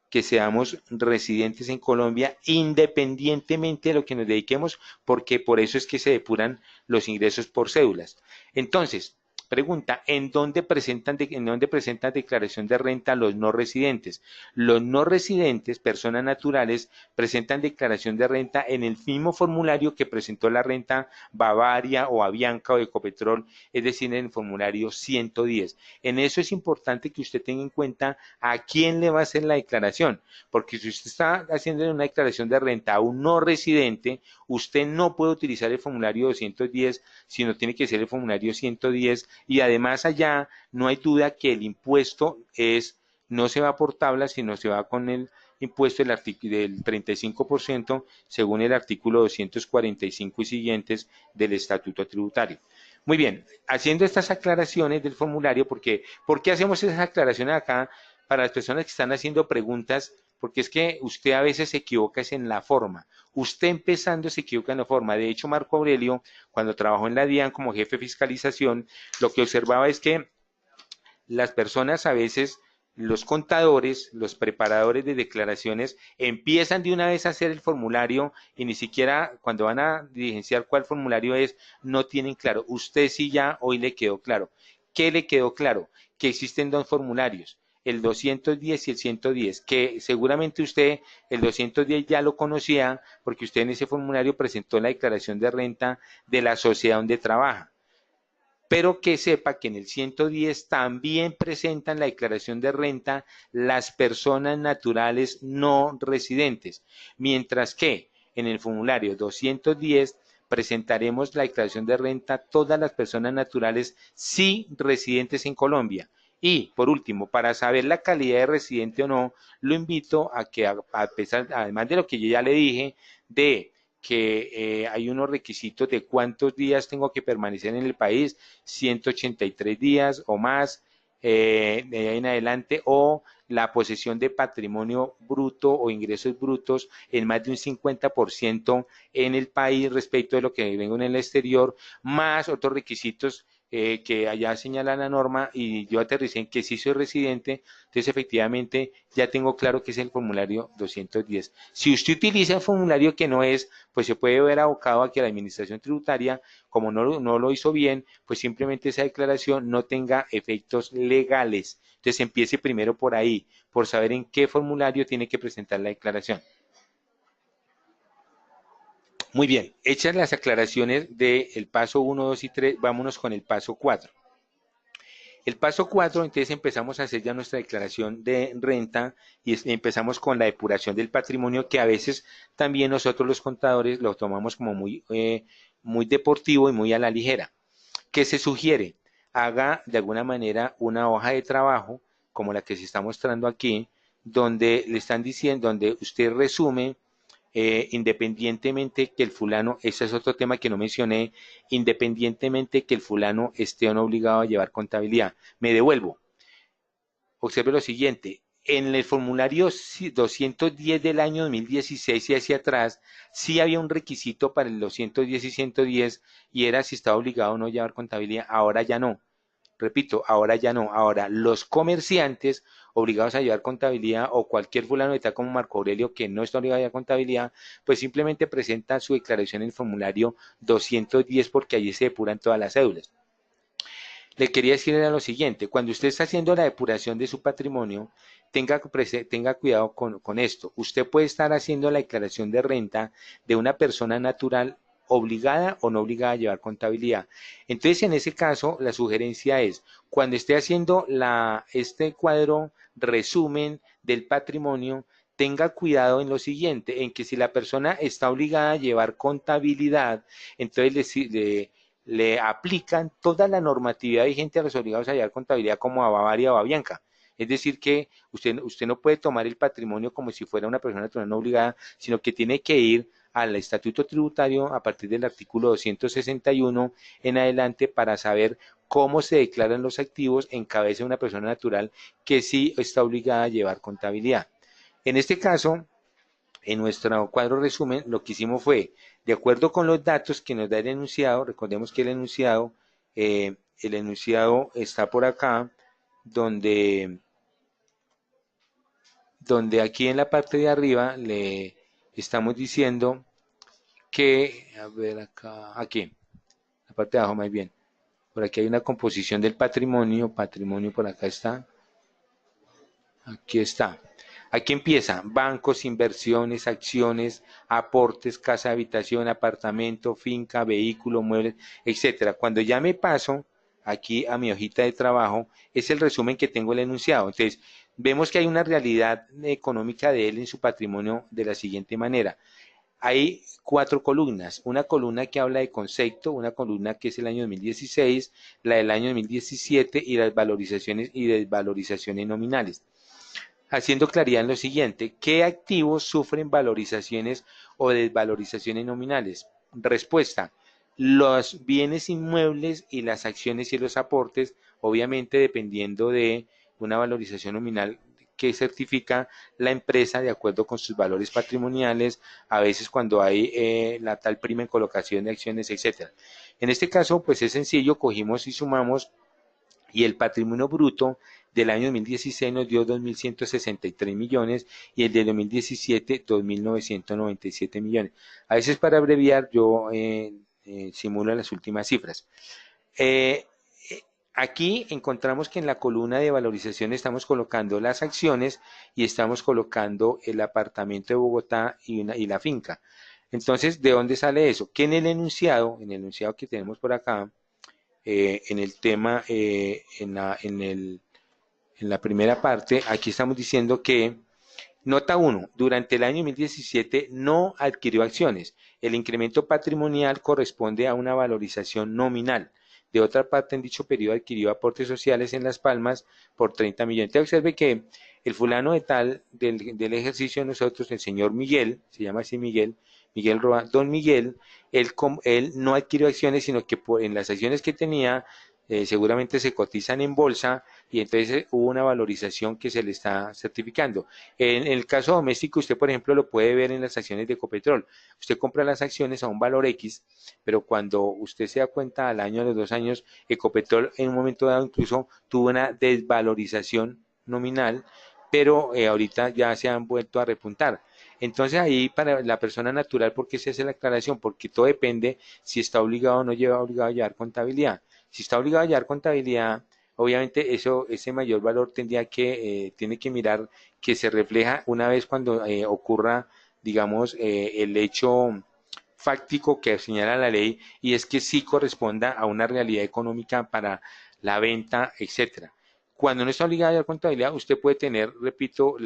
que seamos residentes en Colombia, independientemente de lo que nos dediquemos, porque por eso es que se depuran los ingresos por cédulas. Entonces, pregunta, ¿en dónde presentan declaración de renta los no residentes? Los no residentes, personas naturales, presentan declaración de renta en el mismo formulario que presentó la renta Bavaria o Avianca o Ecopetrol, es decir, en el formulario 110. En eso es importante que usted tenga en cuenta a quién le va a hacer la declaración, porque si usted está haciendo una declaración de renta a un no residente, usted no puede utilizar el formulario 210, sino tiene que ser el formulario 110, y además allá no hay duda que el impuesto no se va por tabla, sino se va con el impuesto del 35% según el artículo 245 y siguientes del Estatuto Tributario. Muy bien, haciendo estas aclaraciones del formulario, ¿por qué hacemos esas aclaraciones acá para las personas que están haciendo preguntas? Porque es que usted a veces se equivoca en la forma. Usted empezando se equivoca en la forma. De hecho, Marco Aurelio, cuando trabajó en la DIAN como jefe de fiscalización, lo que observaba es que las personas a veces, los contadores, los preparadores de declaraciones, empiezan de una vez a hacer el formulario y ni siquiera cuando van a diligenciar cuál formulario es, no tienen claro. Usted sí ya hoy le quedó claro. ¿Qué le quedó claro? Que existen dos formularios, el 210 y el 110, que seguramente usted el 210 ya lo conocía porque usted en ese formulario presentó la declaración de renta de la sociedad donde trabaja. Pero que sepa que en el 110 también presentan la declaración de renta las personas naturales no residentes, mientras que en el formulario 210 presentaremos la declaración de renta todas las personas naturales sí residentes en Colombia. Y por último, para saber la calidad de residente o no, lo invito a que, además de lo que yo ya le dije, de que hay unos requisitos de cuántos días tengo que permanecer en el país, 183 días o más, de ahí en adelante, o la posesión de patrimonio bruto o ingresos brutos en más de un 50% en el país respecto de lo que vengo en el exterior, más otros requisitos que allá señala la norma y yo aterricé en que sí soy residente, entonces efectivamente ya tengo claro que es el formulario 210. Si usted utiliza el formulario que no es, pues se puede ver abocado a que la administración tributaria, como no lo hizo bien, pues simplemente esa declaración no tenga efectos legales. Entonces empiece primero por ahí, por saber en qué formulario tiene que presentar la declaración. Muy bien, hechas las aclaraciones del paso 1, 2 y 3, vámonos con el paso 4. El paso 4, entonces empezamos a hacer ya nuestra declaración de renta y empezamos con la depuración del patrimonio, que a veces también nosotros los contadores lo tomamos como muy deportivo y muy a la ligera. ¿Qué se sugiere? Haga de alguna manera una hoja de trabajo, como la que se está mostrando aquí, donde le están diciendo, donde usted resume independientemente que el fulano, ese es otro tema que no mencioné, independientemente que el fulano esté o no obligado a llevar contabilidad. Me devuelvo. Observe lo siguiente. En el formulario 210 del año 2016 y hacia atrás, sí había un requisito para el 210 y 110 y era si estaba obligado o no a llevar contabilidad. Ahora ya no. Repito, ahora ya no. Ahora, los comerciantes obligados a llevar contabilidad o cualquier fulano de tal como Marco Aurelio que no está obligado a llevar contabilidad, pues simplemente presenta su declaración en el formulario 210 porque allí se depuran todas las cédulas. Le quería decir era lo siguiente, cuando usted está haciendo la depuración de su patrimonio, tenga cuidado con esto. Usted puede estar haciendo la declaración de renta de una persona natural obligada o no obligada a llevar contabilidad. Entonces, en ese caso, la sugerencia es, cuando esté haciendo este cuadro resumen del patrimonio, tenga cuidado en lo siguiente, en que si la persona está obligada a llevar contabilidad, entonces le aplican toda la normatividad vigente a los obligados a llevar contabilidad como a Bavaria o a Bianca. Es decir, que usted no puede tomar el patrimonio como si fuera una persona natural no obligada, sino que tiene que ir al estatuto tributario a partir del artículo 261 en adelante para saber cómo se declaran los activos en cabeza de una persona natural que sí está obligada a llevar contabilidad. En este caso, en nuestro cuadro resumen, lo que hicimos fue, de acuerdo con los datos que nos da el enunciado, recordemos que el enunciado está por acá, donde aquí en la parte de arriba le estamos diciendo que, a ver acá, aquí, la parte de abajo más bien, por aquí hay una composición del patrimonio por acá está, aquí está. Aquí empieza, bancos, inversiones, acciones, aportes, casa, habitación, apartamento, finca, vehículo, muebles, etcétera. Cuando ya me paso aquí a mi hojita de trabajo, es el resumen que tengo el enunciado. Entonces, vemos que hay una realidad económica de él en su patrimonio de la siguiente manera. Hay 4 columnas, una columna que habla de concepto, una columna que es el año 2016, la del año 2017 y las valorizaciones y desvalorizaciones nominales. Haciendo claridad en lo siguiente, ¿qué activos sufren valorizaciones o desvalorizaciones nominales? Respuesta, los bienes inmuebles y las acciones y los aportes, obviamente dependiendo de una valorización nominal que certifica la empresa de acuerdo con sus valores patrimoniales, a veces cuando hay la tal prima en colocación de acciones, etcétera. En este caso, pues es sencillo, cogimos y sumamos y el patrimonio bruto del año 2016 nos dio 2.163 millones y el de 2017 2.997 millones. A veces para abreviar yo simulo las últimas cifras. Eh, Aquí encontramos que en la columna de valorización estamos colocando las acciones y estamos colocando el apartamento de Bogotá y la finca. Entonces, ¿de dónde sale eso? Que en el enunciado que tenemos por acá, en el tema, en la primera parte, aquí estamos diciendo que, nota 1, durante el año 2017 no adquirió acciones. El incremento patrimonial corresponde a una valorización nominal. De otra parte, en dicho periodo adquirió aportes sociales en Las Palmas por 30 millones. Entonces observe que el fulano de tal del ejercicio de nosotros, el señor Miguel, se llama así Miguel Roa, don Miguel, él no adquirió acciones, sino que en las acciones que tenía seguramente se cotizan en bolsa y entonces hubo una valorización que se le está certificando. En el caso doméstico, usted, por ejemplo, lo puede ver en las acciones de Ecopetrol. Usted compra las acciones a un valor X, pero cuando usted se da cuenta al año, a los 2 años, Ecopetrol en un momento dado incluso tuvo una desvalorización nominal, pero ahorita ya se han vuelto a repuntar. Entonces ahí para la persona natural, ¿por qué se hace la aclaración? Porque todo depende si está obligado o no lleva obligado a llevar contabilidad. Si está obligado a llevar contabilidad, obviamente ese mayor valor tiene que mirar que se refleja una vez cuando ocurra, digamos, el hecho fáctico que señala la ley y es que sí corresponda a una realidad económica para la venta, etcétera. Cuando no está obligado a llevar contabilidad, usted puede tener, repito,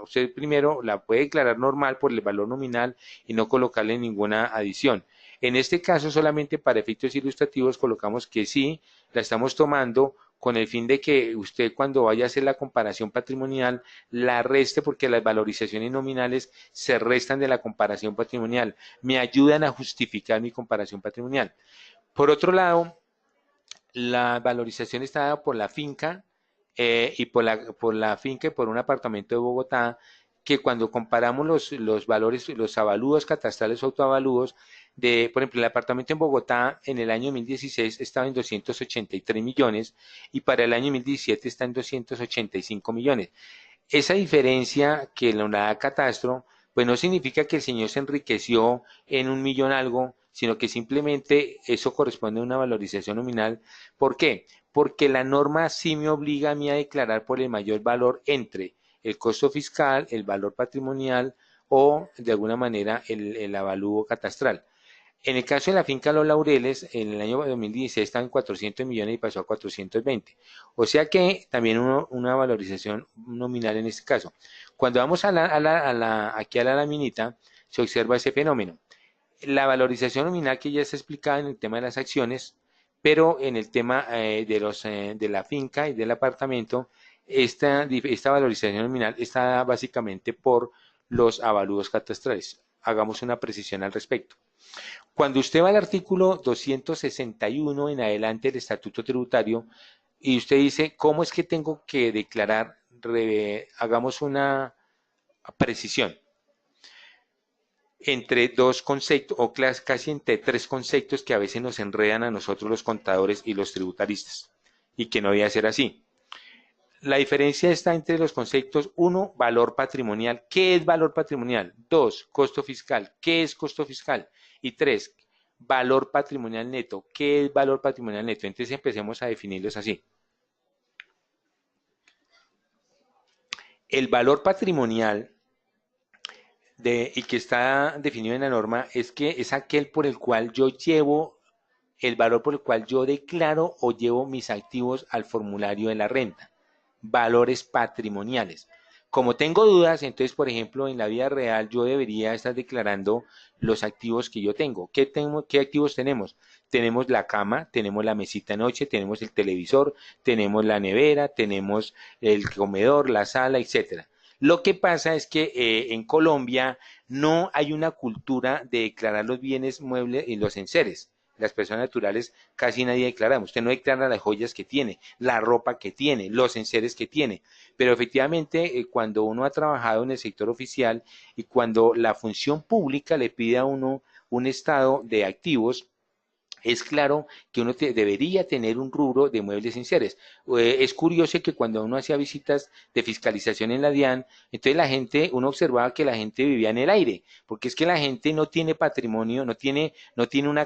usted primero la puede declarar normal por el valor nominal y no colocarle ninguna adición. En este caso, solamente para efectos ilustrativos, colocamos que sí, la estamos tomando con el fin de que usted cuando vaya a hacer la comparación patrimonial la reste porque las valorizaciones nominales se restan de la comparación patrimonial, me ayudan a justificar mi comparación patrimonial. Por otro lado, la valorización está dada por la finca y por la finca y por un apartamento de Bogotá que cuando comparamos los valores, los avalúos catastrales o autoavalúos, por ejemplo, el apartamento en Bogotá en el año 2016 estaba en 283 millones y para el año 2017 está en 285 millones. Esa diferencia que la da catastro, pues no significa que el señor se enriqueció en 1 millón algo, sino que simplemente eso corresponde a una valorización nominal. ¿Por qué? Porque la norma sí me obliga a mí a declarar por el mayor valor entre el costo fiscal, el valor patrimonial o de alguna manera el avalúo catastral. En el caso de la finca Los Laureles, en el año 2016 estaba en 400 millones y pasó a 420. O sea que también una valorización nominal en este caso. Cuando vamos aquí a la laminita, se observa ese fenómeno. La valorización nominal que ya está explicada en el tema de las acciones, pero en el tema de la finca y del apartamento, esta valorización nominal está básicamente por los avalúos catastrales. Hagamos una precisión al respecto. Cuando usted va al artículo 261 en adelante del Estatuto Tributario y usted dice, ¿cómo es que tengo que declarar? Hagamos una precisión entre dos conceptos o casi entre tres conceptos que a veces nos enredan a nosotros los contadores y los tributaristas y que no debe ser así. La diferencia está entre los conceptos: uno, valor patrimonial. ¿Qué es valor patrimonial? Dos, costo fiscal. ¿Qué es costo fiscal? Y tres, valor patrimonial neto. ¿Qué es valor patrimonial neto? Entonces empecemos a definirlos así. El valor patrimonial y que está definido en la norma es aquel por el cual yo llevo el valor por el cual yo declaro o llevo mis activos al formulario de la renta. Valores patrimoniales. Como tengo dudas, entonces, por ejemplo, en la vida real yo debería estar declarando los activos que yo tengo. ¿Qué activos tenemos? Tenemos la cama, tenemos la mesita de noche, tenemos el televisor, tenemos la nevera, tenemos el comedor, la sala, etcétera. Lo que pasa es que en Colombia no hay una cultura de declarar los bienes muebles y los enseres. Las personas naturales casi nadie declaramos. Usted no declara las joyas que tiene, la ropa que tiene, los enseres que tiene. Pero efectivamente, cuando uno ha trabajado en el sector oficial y cuando la función pública le pide a uno un estado de activos, es claro que uno debería tener un rubro de muebles enseres. Es curioso que cuando uno hacía visitas de fiscalización en la DIAN, entonces uno observaba que la gente vivía en el aire, porque es que la gente no tiene patrimonio, no tiene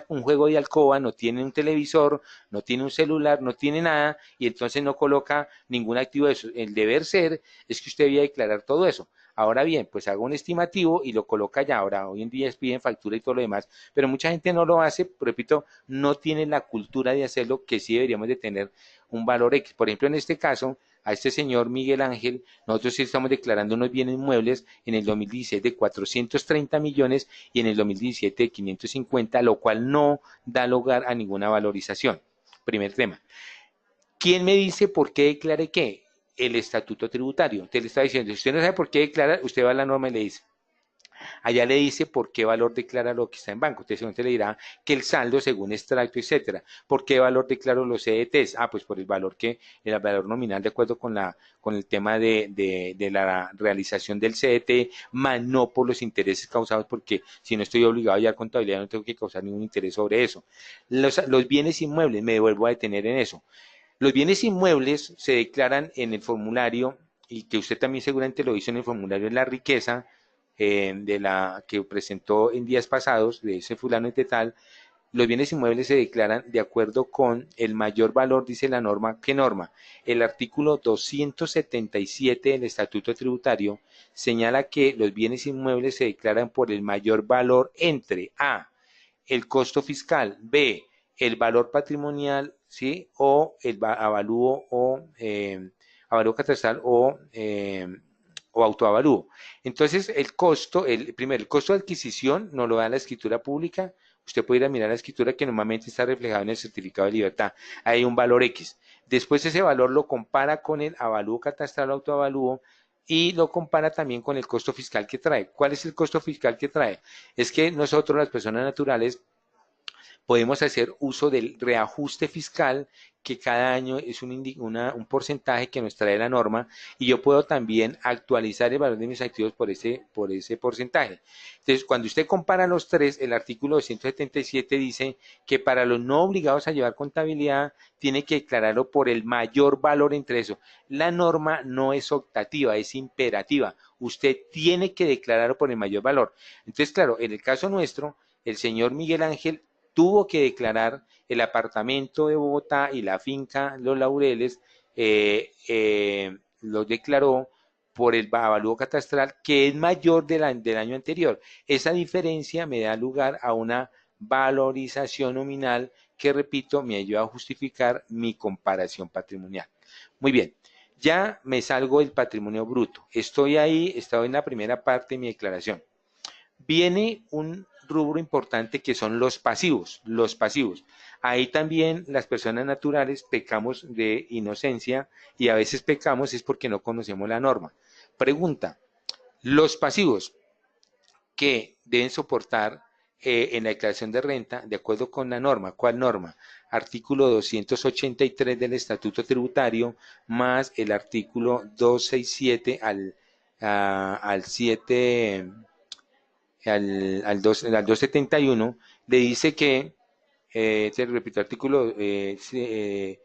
un juego de alcoba, no tiene un televisor, no tiene un celular, no tiene nada, y entonces no coloca ningún activo de eso. El deber ser es que usted debía declarar todo eso. Ahora bien, pues haga un estimativo y lo coloca ya. Ahora, hoy en día piden factura y todo lo demás, pero mucha gente no lo hace, repito, no tienen la cultura de hacerlo, que sí deberíamos de tener un valor X. Por ejemplo, en este caso, a este señor Miguel Ángel, nosotros sí estamos declarando unos bienes inmuebles en el 2016 de 430 millones y en el 2017 de 550, lo cual no da lugar a ninguna valorización. Primer tema. ¿Quién me dice por qué declare qué? El estatuto tributario. Usted le está diciendo, si usted no sabe por qué declarar, usted va a la norma y le dice, allá le dice por qué valor declara lo que está en banco. Entonces, según le dirá que el saldo según extracto, etcétera. ¿Por qué valor declaro los CDTs? Pues por el valor nominal de acuerdo con el tema de la realización del CDT, más no por los intereses causados, porque si no estoy obligado a llevar contabilidad, no tengo que causar ningún interés sobre eso. Los bienes inmuebles, me vuelvo a detener en eso. Los bienes inmuebles se declaran en el formulario, y que usted también seguramente lo hizo en el formulario de la riqueza, de la que presentó en días pasados, de ese fulano de tal. Los bienes inmuebles se declaran de acuerdo con el mayor valor, dice la norma. ¿Qué norma? El artículo 277 del Estatuto Tributario señala que los bienes inmuebles se declaran por el mayor valor entre A, el costo fiscal, B, el valor patrimonial, ¿sí? O el avalúo avalúo catastral o autoavalúo. Entonces, el costo de adquisición nos lo da la escritura pública. Usted puede ir a mirar la escritura que normalmente está reflejada en el certificado de libertad. Hay un valor X. Después ese valor lo compara con el avalúo catastral o autoavalúo y lo compara también con el costo fiscal que trae. ¿Cuál es el costo fiscal que trae? Es que nosotros, las personas naturales, podemos hacer uso del reajuste fiscal, que cada año es un porcentaje que nos trae la norma, y yo puedo también actualizar el valor de mis activos por ese porcentaje. Entonces, cuando usted compara los tres, el artículo 277 dice que para los no obligados a llevar contabilidad, tiene que declararlo por el mayor valor entre eso. La norma no es optativa, es imperativa. Usted tiene que declararlo por el mayor valor. Entonces, claro, en el caso nuestro, el señor Miguel Ángel tuvo que declarar el apartamento de Bogotá y la finca Los Laureles, lo declaró por el avalúo catastral, que es mayor del año anterior. Esa diferencia me da lugar a una valorización nominal, que repito, me ayuda a justificar mi comparación patrimonial. Muy bien, ya me salgo del patrimonio bruto. Estoy ahí, estoy en la primera parte de mi declaración. Viene un rubro importante que son los pasivos, los pasivos. Ahí también las personas naturales pecamos de inocencia y a veces pecamos es porque no conocemos la norma. Pregunta, los pasivos que deben soportar en la declaración de renta, de acuerdo con la norma. ¿Cuál norma? Artículo 283 del Estatuto Tributario, más el artículo 267 al 7, al 271, le dice que, te repito, artículo 7,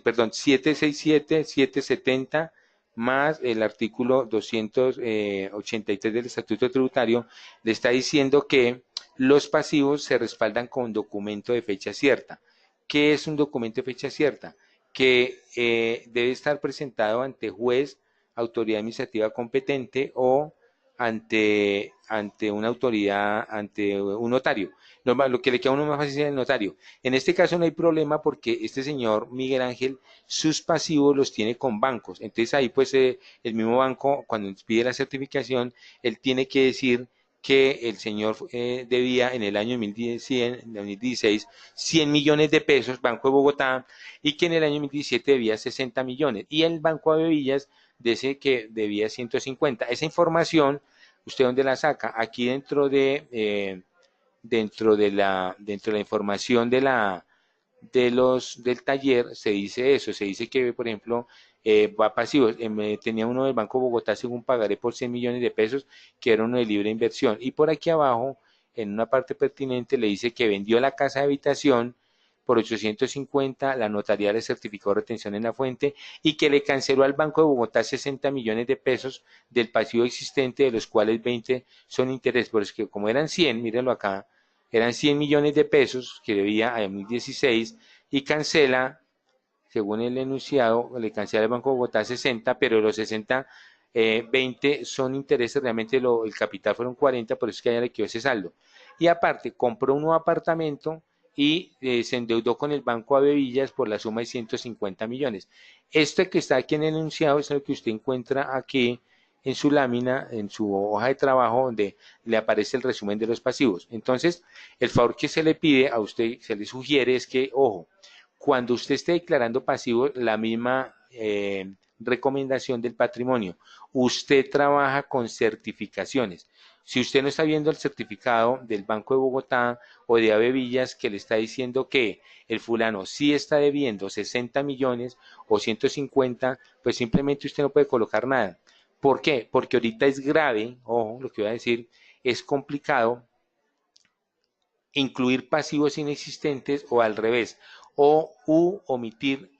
perdón, 767, 770, más el artículo 283 del Estatuto Tributario, le está diciendo que los pasivos se respaldan con documento de fecha cierta. ¿Qué es un documento de fecha cierta? Que debe estar presentado ante juez, autoridad administrativa competente o ante una autoridad, ante un notario. Lo que le queda a uno más fácil es el notario. En este caso no hay problema porque este señor Miguel Ángel, sus pasivos los tiene con bancos. Entonces ahí pues el mismo banco, cuando pide la certificación, él tiene que decir que el señor debía en el año 2016 100 millones de pesos, Banco de Bogotá, y que en el año 2017 debía 60 millones. Y el Banco de Bevillas dice que debía 150. Esa información, ¿usted dónde la saca? Aquí dentro de la información del taller se dice eso, se dice que, por ejemplo, va pasivo, tenía uno del Banco Bogotá según pagaré por 100 millones de pesos, que era uno de libre inversión, y por aquí abajo, en una parte pertinente, le dice que vendió la casa de habitación por 850, la notaría le certificó retención en la fuente y que le canceló al Banco de Bogotá 60 millones de pesos del pasivo existente, de los cuales 20 son interés, pero es que como eran 100, mírenlo acá, eran 100 millones de pesos que debía a 2016 y cancela, según el enunciado, le cancela al Banco de Bogotá 60, pero los 60, 20 son intereses, realmente el capital fueron 40, por eso es que allá le quedó ese saldo. Y aparte, compró un nuevo apartamento y se endeudó con el Banco Avevillas por la suma de 150 millones. Esto que está aquí en el enunciado es lo que usted encuentra aquí en su lámina, en su hoja de trabajo, donde le aparece el resumen de los pasivos. Entonces, el favor que se le pide a usted, se le sugiere es que, ojo, cuando usted esté declarando pasivos, la misma recomendación del patrimonio, usted trabaja con certificaciones. Si usted no está viendo el certificado del Banco de Bogotá o de Avevillas que le está diciendo que el fulano sí está debiendo 60 millones o 150, pues simplemente usted no puede colocar nada. ¿Por qué? Porque ahorita es grave, ojo, lo que voy a decir, es complicado incluir pasivos inexistentes o al revés, o omitir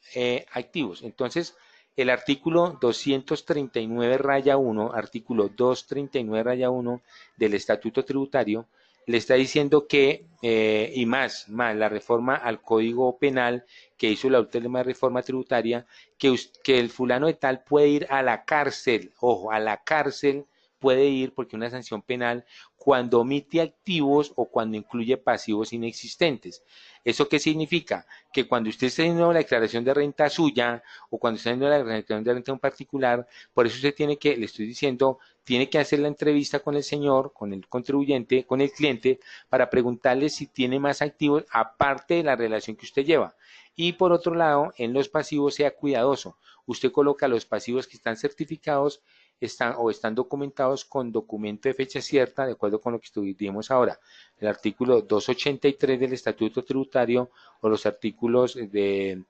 activos. Entonces, el artículo 239 raya 1, artículo 239 raya 1 del Estatuto Tributario, le está diciendo que, y más, la reforma al Código Penal que hizo la última reforma tributaria, que el fulano de tal puede ir a la cárcel, ojo, a la cárcel puede ir porque una sanción penal cuando omite activos o cuando incluye pasivos inexistentes. ¿Eso qué significa? Que cuando usted está haciendo la declaración de renta suya o cuando está haciendo la declaración de renta de un particular, por eso usted tiene que, le estoy diciendo, tiene que hacer la entrevista con el señor, con el contribuyente, con el cliente, para preguntarle si tiene más activos aparte de la relación que usted lleva. Y por otro lado, en los pasivos sea cuidadoso. Usted coloca los pasivos que están certificados están documentados con documento de fecha cierta, de acuerdo con lo que estuvimos ahora, el artículo 283 del Estatuto Tributario o los artículos del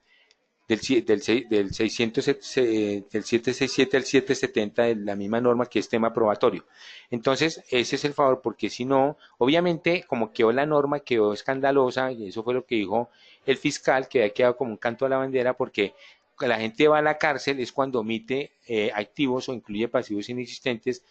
767 al 770 de la misma norma que es tema probatorio. Entonces, ese es el favor, porque si no, obviamente, como quedó la norma, quedó escandalosa, y eso fue lo que dijo el fiscal, que había quedado como un canto a la bandera, porque la gente va a la cárcel es cuando omite activos o incluye pasivos inexistentes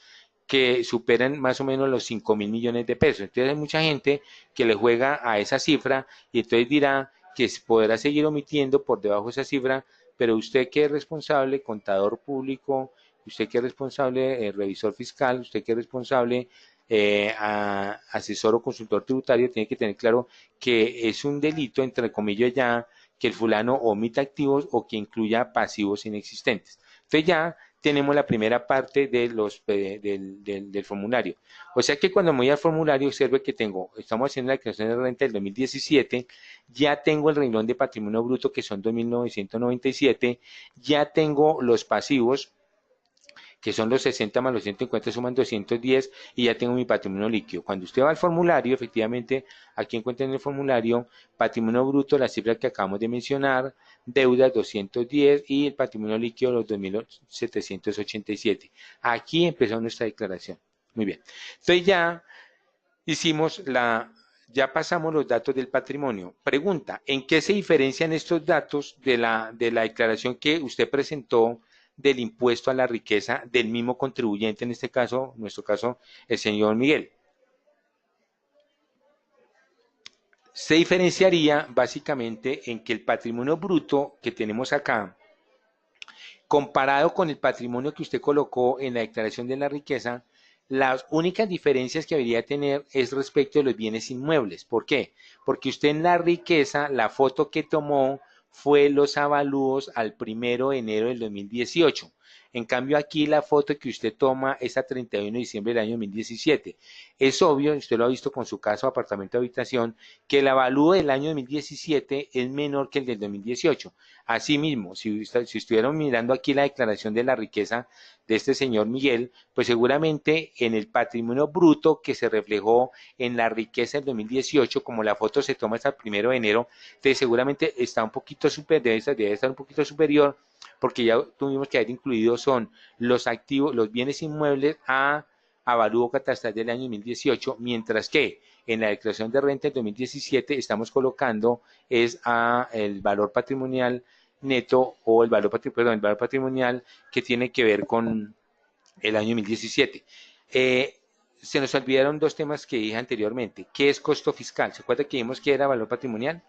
que superan más o menos los 5.000 millones de pesos. Entonces hay mucha gente que le juega a esa cifra y entonces dirá que podrá seguir omitiendo por debajo de esa cifra, pero usted que es responsable, contador público, usted que es responsable, revisor fiscal, usted que es responsable asesor o consultor tributario tiene que tener claro que es un delito, entre comillas, ya que el fulano omita activos o que incluya pasivos inexistentes. Entonces ya tenemos la primera parte de del formulario. O sea que cuando me voy al formulario observe que estamos haciendo la declaración de renta del 2017, ya tengo el renglón de patrimonio bruto que son 2.997, ya tengo los pasivos que son los 60 más los 150 suman 210 y ya tengo mi patrimonio líquido. Cuando usted va al formulario, efectivamente, aquí encuentra en el formulario patrimonio bruto, la cifra que acabamos de mencionar, deudas 210 y el patrimonio líquido los 2.787. Aquí empezó nuestra declaración. Muy bien. Entonces ya hicimos ya pasamos los datos del patrimonio. Pregunta, ¿en qué se diferencian estos datos de la declaración que usted presentó del impuesto a la riqueza del mismo contribuyente, en este caso, en nuestro caso, el señor Miguel? Se diferenciaría básicamente en que el patrimonio bruto que tenemos acá, comparado con el patrimonio que usted colocó en la declaración de la riqueza, las únicas diferencias que debería tener es respecto de los bienes inmuebles. ¿Por qué? Porque usted en la riqueza, la foto que tomó fue los avalúos al 1 de enero del 2018. En cambio, aquí la foto que usted toma es a 31 de diciembre del año 2017. Es obvio, usted lo ha visto con su caso, apartamento de habitación, que el avalúo del año 2017 es menor que el del 2018. Asimismo, si estuvieran mirando aquí la declaración de la riqueza de este señor Miguel, pues seguramente en el patrimonio bruto que se reflejó en la riqueza del 2018, como la foto se toma hasta el 1 de enero, entonces seguramente está un poquito debe estar un poquito superior, porque ya tuvimos que haber incluido son los activos, los bienes inmuebles a avalúo catastral del año 2018, mientras que en la declaración de renta del 2017 estamos colocando es a el valor patrimonial neto o el valor, el valor patrimonial que tiene que ver con el año 2017. Se nos olvidaron dos temas que dije anteriormente. ¿Qué es costo fiscal? ¿Se acuerda que vimos que era valor patrimonial?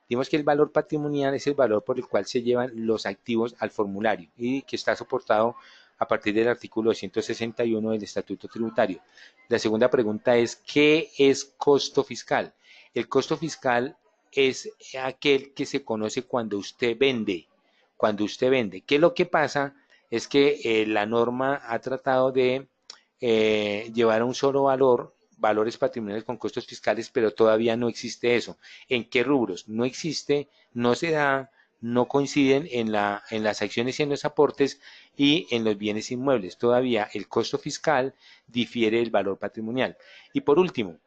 Dijimos que el valor patrimonial es el valor por el cual se llevan los activos al formulario y que está soportado a partir del artículo 261 del Estatuto Tributario. La segunda pregunta es, ¿qué es costo fiscal? El costo fiscal es aquel que se conoce cuando usted vende. Cuando usted vende. ¿Qué es lo que pasa? Es que la norma ha tratado de llevar a un solo valor valores patrimoniales con costos fiscales, pero todavía no existe eso. ¿En qué rubros? No existe, no se da, no coinciden en las acciones y en los aportes y en los bienes inmuebles. Todavía el costo fiscal difiere del valor patrimonial. Y por último,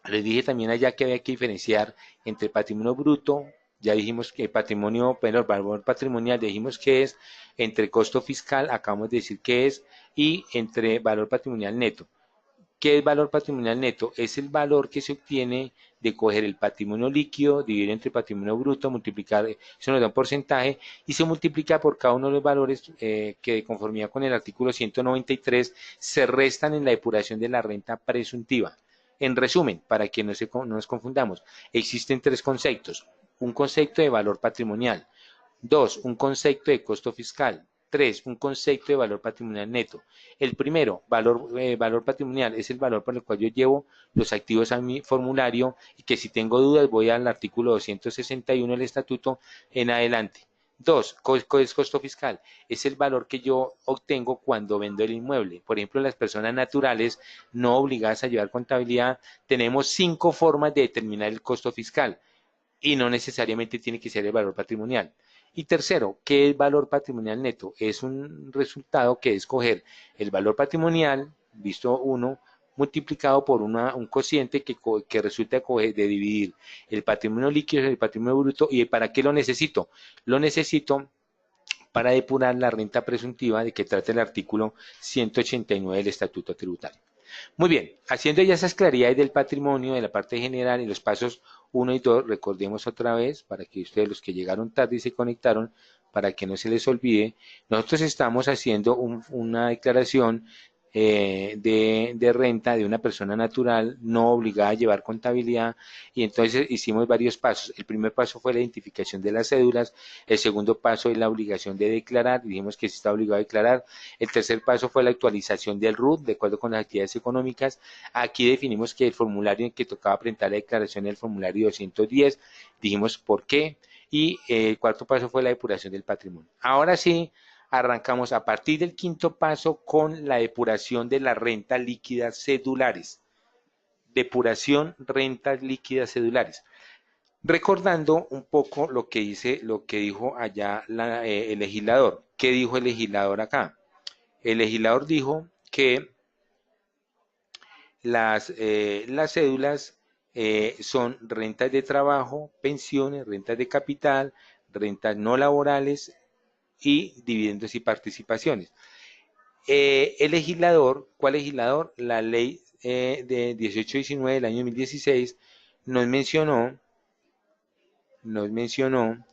les dije también allá que había que diferenciar entre patrimonio bruto, ya dijimos que patrimonio, pero el valor patrimonial dijimos que es, entre costo fiscal, acabamos de decir que es, y entre valor patrimonial neto. ¿Qué es valor patrimonial neto? Es el valor que se obtiene de coger el patrimonio líquido, dividir entre patrimonio bruto, multiplicar, eso nos da un porcentaje, y se multiplica por cada uno de los valores que de conformidad con el artículo 193 se restan en la depuración de la renta presuntiva. En resumen, para que no nos confundamos, existen tres conceptos. Un concepto de valor patrimonial. Dos, un concepto de costo fiscal. Tres, un concepto de valor patrimonial neto. El primero, valor patrimonial, es el valor por el cual yo llevo los activos a mi formulario y que si tengo dudas voy al artículo 261 del estatuto en adelante. Dos, es costo fiscal, es el valor que yo obtengo cuando vendo el inmueble. Por ejemplo, las personas naturales no obligadas a llevar contabilidad, tenemos 5 formas de determinar el costo fiscal y no necesariamente tiene que ser el valor patrimonial. Y tercero, ¿qué es valor patrimonial neto? Es un resultado que es coger el valor patrimonial, visto uno, multiplicado por un cociente que resulta de dividir el patrimonio líquido y el patrimonio bruto. ¿Y para qué lo necesito? Lo necesito para depurar la renta presuntiva de que trata el artículo 189 del Estatuto Tributario. Muy bien, haciendo ya esas claridades del patrimonio, de la parte general y los pasos 1 y 2, recordemos otra vez, para que ustedes, los que llegaron tarde y se conectaron, para que no se les olvide, nosotros estamos haciendo una declaración de renta de una persona natural no obligada a llevar contabilidad, y entonces hicimos varios pasos. El primer paso fue la identificación de las cédulas, el segundo paso es la obligación de declarar, dijimos que se está obligado a declarar, el tercer paso fue la actualización del RUT de acuerdo con las actividades económicas. Aquí definimos que el formulario en que tocaba presentar la declaración era el formulario 210, dijimos por qué, y el cuarto paso fue la depuración del patrimonio. Ahora sí, arrancamos a partir del quinto paso con la depuración de las rentas líquidas cedulares. Depuración rentas líquidas cedulares. Recordando un poco lo que dijo allá el legislador. ¿Qué dijo el legislador acá? El legislador dijo que las cédulas son rentas de trabajo, pensiones, rentas de capital, rentas no laborales y dividendos y participaciones. El legislador, ¿cuál legislador? La ley de 1819 del año 2016 nos mencionó, nos mencionó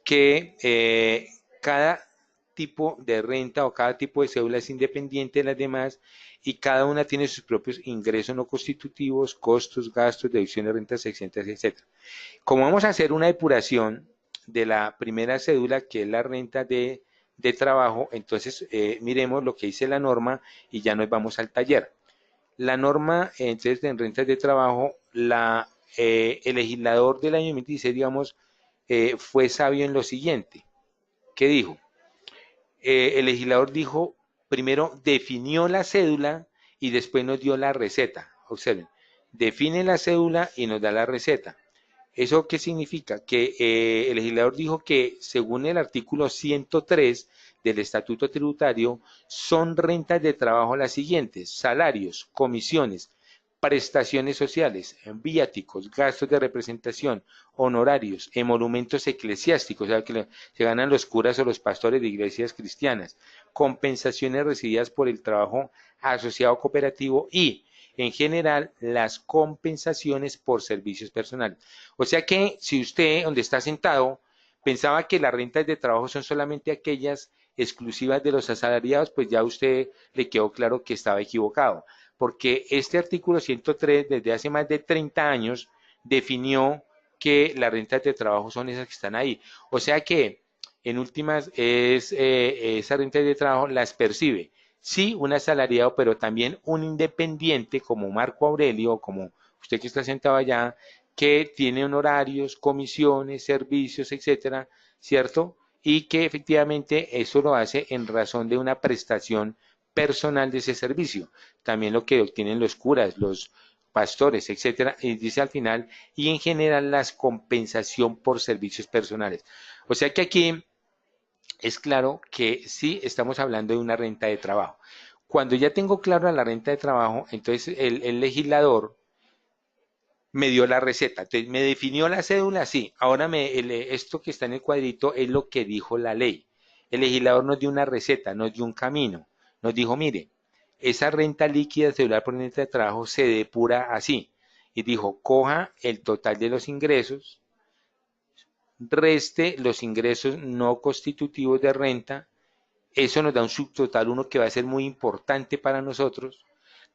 que cada tipo de renta o cada tipo de cédula es independiente de las demás y cada una tiene sus propios ingresos no constitutivos, costos, gastos, deducciones, rentas exentas, etc. Como vamos a hacer una depuración de la primera cédula, que es la renta de trabajo, entonces miremos lo que dice la norma y ya nos vamos al taller. La norma, entonces, en rentas de trabajo, el legislador del año 2016, digamos, fue sabio en lo siguiente. ¿Qué dijo? El legislador dijo, primero definió la cédula y después nos dio la receta. Observen, define la cédula y nos da la receta. ¿Eso qué significa? Que el legislador dijo que según el artículo 103 del Estatuto Tributario, son rentas de trabajo las siguientes: salarios, comisiones, prestaciones sociales, viáticos, gastos de representación, honorarios, emolumentos eclesiásticos, o sea, que se ganan los curas o los pastores de iglesias cristianas, compensaciones recibidas por el trabajo asociado cooperativo y, en general, las compensaciones por servicios personales. O sea que si usted, donde está sentado, pensaba que las rentas de trabajo son solamente aquellas exclusivas de los asalariados, pues ya a usted le quedó claro que estaba equivocado, porque este artículo 103 desde hace más de 30 años definió que las rentas de trabajo son esas que están ahí. O sea que en últimas esas rentas de trabajo las percibe, sí, un asalariado, pero también un independiente como Marco Aurelio, como usted que está sentado allá, que tiene honorarios, comisiones, servicios, etcétera, ¿cierto? Y que efectivamente eso lo hace en razón de una prestación personal de ese servicio. También lo que obtienen los curas, los pastores, etcétera, y dice al final, y en general las compensación por servicios personales. O sea que aquí es claro que sí estamos hablando de una renta de trabajo. Cuando ya tengo claro la renta de trabajo, entonces el legislador me dio la receta, entonces me definió la cédula, sí, ahora esto que está en el cuadrito es lo que dijo la ley. El legislador nos dio una receta, nos dio un camino, nos dijo, mire, esa renta líquida cedular por renta de trabajo se depura así, y dijo, coja el total de los ingresos, reste los ingresos no constitutivos de renta, eso nos da un subtotal, uno que va a ser muy importante para nosotros,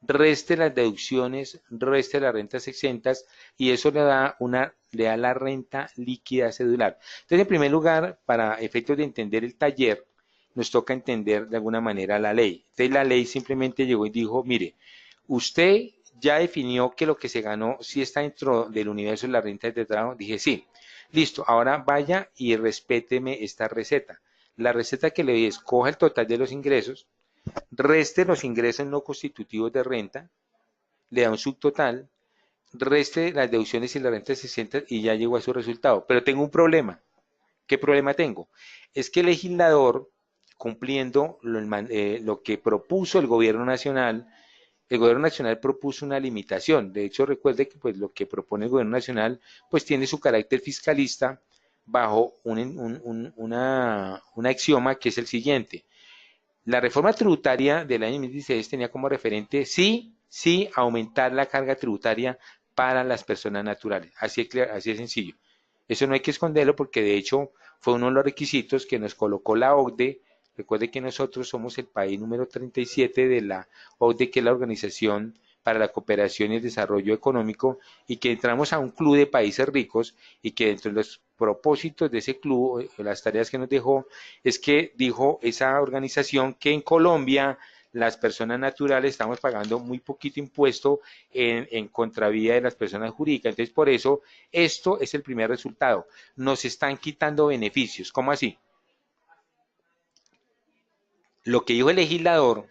reste las deducciones, reste las rentas exentas y eso le da la renta líquida cedular. Entonces, en primer lugar, para efectos de entender el taller, nos toca entender de alguna manera la ley. Entonces, la ley simplemente llegó y dijo, mire, usted ya definió que lo que se ganó sí está dentro del universo de las rentas de trabajo. Dije, sí, listo, ahora vaya y respéteme esta receta. La receta que le di es, coja el total de los ingresos, reste los ingresos no constitutivos de renta, le da un subtotal, reste las deducciones y las rentas 60 y ya llegó a su resultado. Pero tengo un problema. ¿Qué problema tengo? Es que el legislador, cumpliendo lo que propuso el gobierno nacional propuso una limitación. De hecho, recuerde que pues, lo que propone el gobierno nacional pues, tiene su carácter fiscalista bajo un axioma que es el siguiente. La reforma tributaria del año 2016 tenía como referente, sí, sí, aumentar la carga tributaria para las personas naturales. Así es sencillo. Eso no hay que esconderlo porque de hecho fue uno de los requisitos que nos colocó la OCDE Recuerde que nosotros somos el país número 37 de la OCDE, que es la Organización para la Cooperación y el Desarrollo Económico, y que entramos a un club de países ricos, y que dentro de los propósitos de ese club, las tareas que nos dejó, es que dijo esa organización que en Colombia las personas naturales estamos pagando muy poquito impuesto en contravía de las personas jurídicas. Entonces, por eso, esto es el primer resultado. Nos están quitando beneficios. ¿Cómo así? Lo que dijo el legislador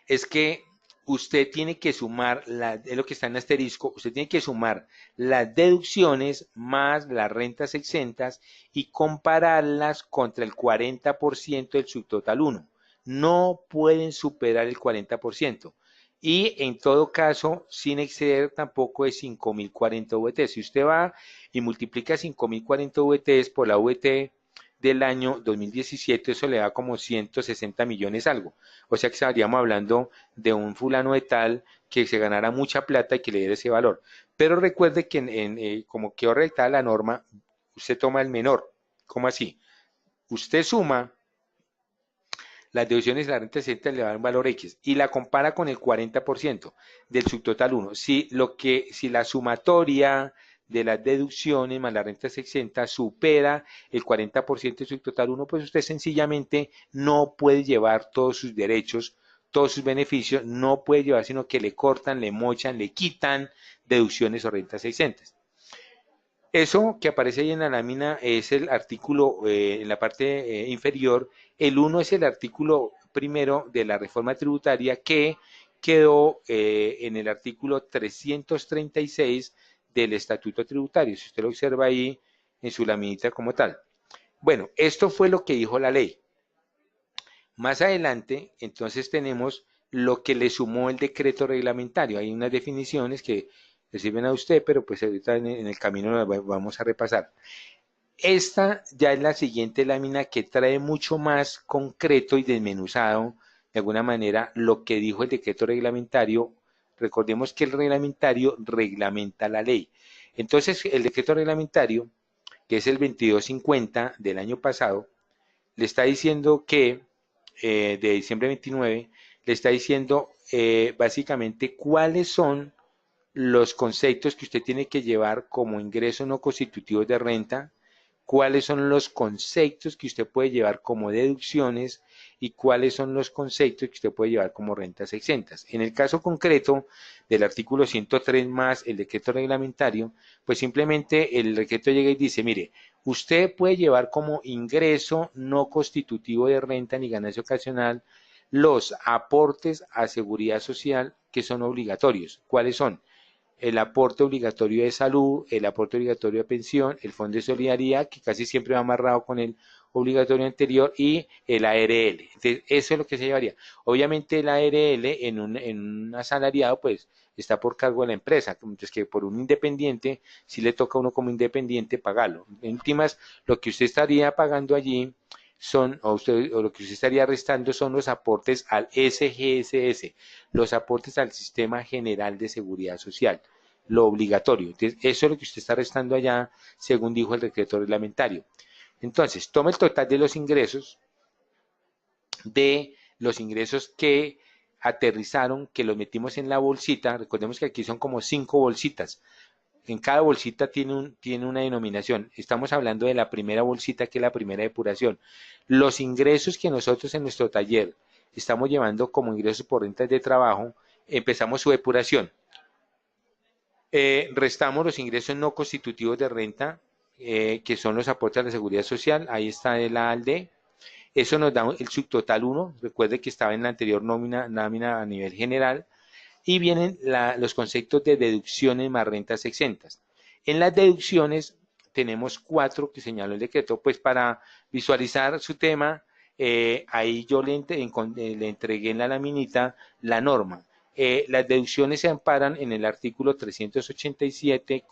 es que usted tiene que sumar, es lo que está en asterisco, usted tiene que sumar las deducciones más las rentas exentas y compararlas contra el 40% del subtotal 1. No pueden superar el 40%. Y en todo caso, sin exceder tampoco de 5.040 VT. Si usted va y multiplica 5.040 VT por la VT del año 2017, eso le da como 160 millones algo. O sea que estaríamos hablando de un fulano de tal que se ganara mucha plata y que le diera ese valor. Pero recuerde que como quedó redactada la norma, usted toma el menor. ¿Cómo así? Usted suma las deducciones de la renta exenta, le da un valor X y la compara con el 40% del subtotal 1. Si la sumatoria de las deducciones más las rentas exentas supera el 40% del subtotal 1, pues usted sencillamente no puede llevar todos sus derechos, todos sus beneficios, no puede llevar, sino que le cortan, le mochan, le quitan deducciones o rentas exentas. Eso que aparece ahí en la lámina es el artículo, en la parte inferior. El 1 es el artículo primero de la reforma tributaria que quedó en el artículo 336 del Estatuto Tributario. Si usted lo observa ahí en su laminita como tal. Bueno, esto fue lo que dijo la ley. Más adelante, entonces tenemos lo que le sumó el decreto reglamentario. Hay unas definiciones que le sirven a usted, pero pues ahorita en el camino las vamos a repasar. Esta ya es la siguiente lámina que trae mucho más concreto y desmenuzado, de alguna manera, lo que dijo el decreto reglamentario. Recordemos que el reglamentario reglamenta la ley. Entonces, el decreto reglamentario, que es el 2250 del año pasado, le está diciendo que, de diciembre 29, le está diciendo básicamente cuáles son los conceptos que usted tiene que llevar como ingresos no constitutivos de renta, cuáles son los conceptos que usted puede llevar como deducciones y cuáles son los conceptos que usted puede llevar como rentas exentas. En el caso concreto del artículo 103 más el decreto reglamentario, pues simplemente el decreto llega y dice, mire, usted puede llevar como ingreso no constitutivo de renta ni ganancia ocasional los aportes a seguridad social que son obligatorios. ¿Cuáles son? El aporte obligatorio de salud, el aporte obligatorio de pensión, el fondo de solidaridad, que casi siempre va amarrado con el obligatorio anterior, y el ARL. Entonces, eso es lo que se llevaría. Obviamente el ARL en un asalariado, pues, está por cargo de la empresa, entonces que por un independiente, si le toca a uno como independiente pagarlo. En últimas, lo que usted estaría pagando allí o lo que usted estaría restando son los aportes al SGSS, los aportes al Sistema General de Seguridad Social, lo obligatorio. Entonces, eso es lo que usted está restando allá, según dijo el decreto reglamentario. Entonces, toma el total de los ingresos que aterrizaron, que los metimos en la bolsita. Recordemos que aquí son como 5 bolsitas. En cada bolsita tiene una denominación. Estamos hablando de la primera bolsita, que es la primera depuración. Los ingresos que nosotros en nuestro taller estamos llevando como ingresos por rentas de trabajo, empezamos su depuración. Restamos los ingresos no constitutivos de renta, que son los aportes a la seguridad social. Ahí está el ALD. Eso nos da el subtotal 1. Recuerde que estaba en la anterior nómina a nivel general. Y vienen los conceptos de deducciones más rentas exentas. En las deducciones tenemos 4 que señaló el decreto. Pues para visualizar su tema, ahí yo le entregué en la laminita la norma. Las deducciones se amparan en el artículo 387,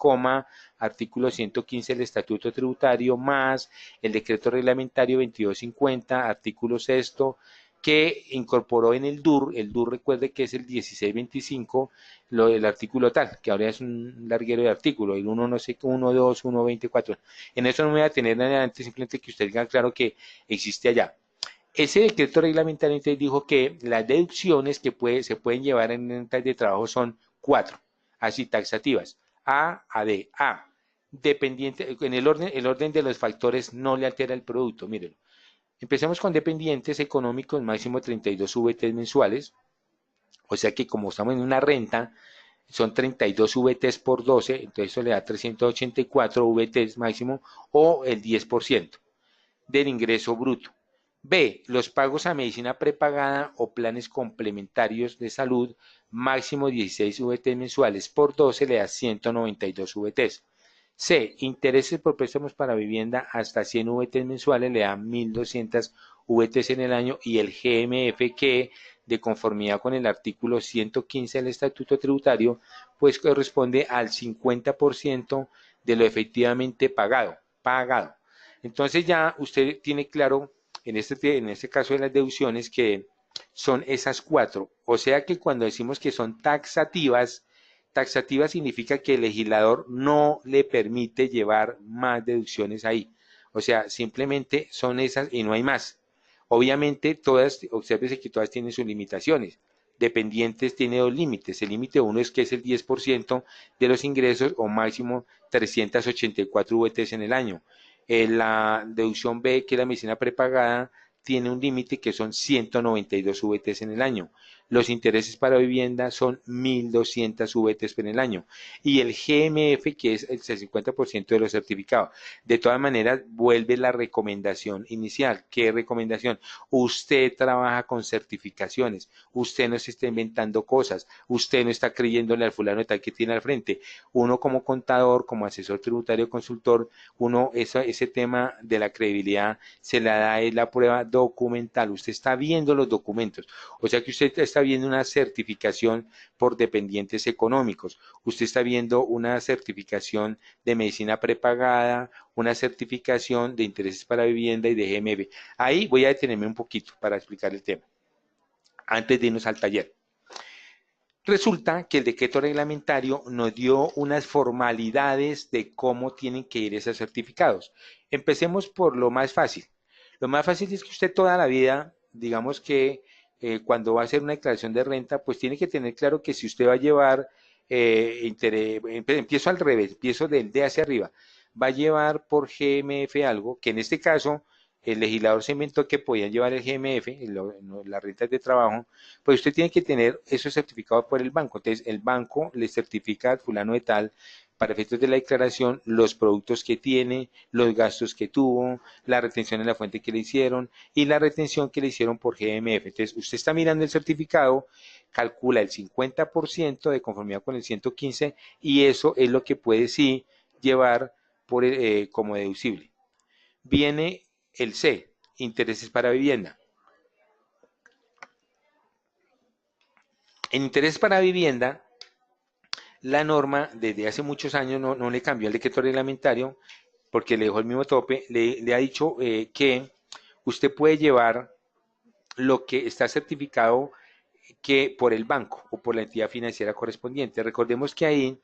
artículo 115 del Estatuto Tributario, más el decreto reglamentario 2250, artículo 6, que incorporó en el DUR recuerde que es el 1625, el artículo tal, que ahora es un larguero de artículos, el 1 no sé, 1, 2, 1, 24. En eso no me voy a tener adelante, simplemente que usted tenga claro que existe allá. Ese decreto reglamentario entonces dijo que las deducciones que se pueden llevar en rentas de trabajo son 4, así taxativas, A D. A, dependiente, en el orden de los factores no le altera el producto, miren. Empecemos con dependientes económicos, máximo 32 VTs mensuales, o sea que como estamos en una renta, son 32 VTs por 12, entonces eso le da 384 VTs máximo o el 10% del ingreso bruto. B, los pagos a medicina prepagada o planes complementarios de salud, máximo 16 VTs mensuales por 12 le da 192 VTs. C, intereses por préstamos para vivienda hasta 100 VTs mensuales le da 1.200 VTs en el año y el GMF que de conformidad con el artículo 115 del Estatuto Tributario, pues corresponde al 50% de lo efectivamente pagado. Entonces ya usted tiene claro en este caso de las deducciones que son esas 4. O sea que cuando decimos que son taxativas, taxativa significa que el legislador no le permite llevar más deducciones ahí. O sea, simplemente son esas y no hay más. Obviamente, todas, obsérvese que todas tienen sus limitaciones. Dependientes tiene 2 límites. El límite uno es que es el 10% de los ingresos o máximo 384 VTs en el año. La deducción B, que es la medicina prepagada, tiene un límite que son 192 VTs en el año. Los intereses para vivienda son 1.200 VTs en el año. Y el GMF, que es el 50% de los certificados. De todas maneras, vuelve la recomendación inicial. ¿Qué recomendación? Usted trabaja con certificaciones. Usted no se está inventando cosas. Usted no está creyéndole al fulano de tal que tiene al frente. Uno como contador, como asesor tributario, consultor, uno ese tema de la credibilidad se la da es la prueba documental. Usted está viendo los documentos. O sea que usted está viendo una certificación por dependientes económicos. Usted está viendo una certificación de medicina prepagada, una certificación de intereses para vivienda y de GMB. Ahí voy a detenerme un poquito para explicar el tema, antes de irnos al taller. Resulta que el decreto reglamentario nos dio unas formalidades de cómo tienen que ir esos certificados. Empecemos por lo más fácil. Lo más fácil es que usted toda la vida, digamos que cuando va a hacer una declaración de renta, pues tiene que tener claro que si usted va a llevar, empiezo al revés, empiezo del D hacia arriba, va a llevar por GMF algo, que en este caso el legislador se inventó que podían llevar el GMF, las rentas de trabajo, pues usted tiene que tener eso certificado por el banco. Entonces, el banco le certifica al fulano de tal, para efectos de la declaración, los productos que tiene, los gastos que tuvo, la retención en la fuente que le hicieron y la retención que le hicieron por GMF. Entonces, usted está mirando el certificado, calcula el 50% de conformidad con el 115 y eso es lo que puede sí llevar como deducible. Viene el C, intereses para vivienda. En intereses para vivienda, la norma desde hace muchos años no le cambió el decreto reglamentario porque le dejó el mismo tope, le ha dicho que usted puede llevar lo que está certificado que por el banco o por la entidad financiera correspondiente. Recordemos que ahí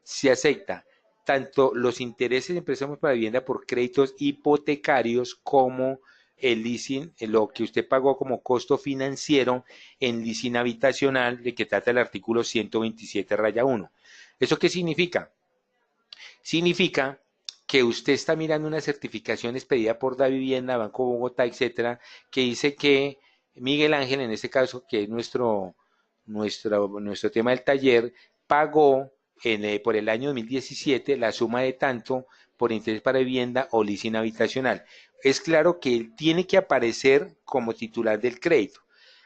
se acepta tanto los intereses de préstamos para vivienda por créditos hipotecarios como el leasing, lo que usted pagó como costo financiero en leasing habitacional, de que trata el artículo 127 raya 1. ¿Eso qué significa? Significa que usted está mirando una certificación expedida por Da Vivienda, Banco Bogotá, etcétera, que dice que Miguel Ángel, en este caso, que es nuestro tema del taller, pagó por el año 2017 la suma de tanto por interés para vivienda o leasing habitacional. Es claro que él tiene que aparecer como titular del crédito.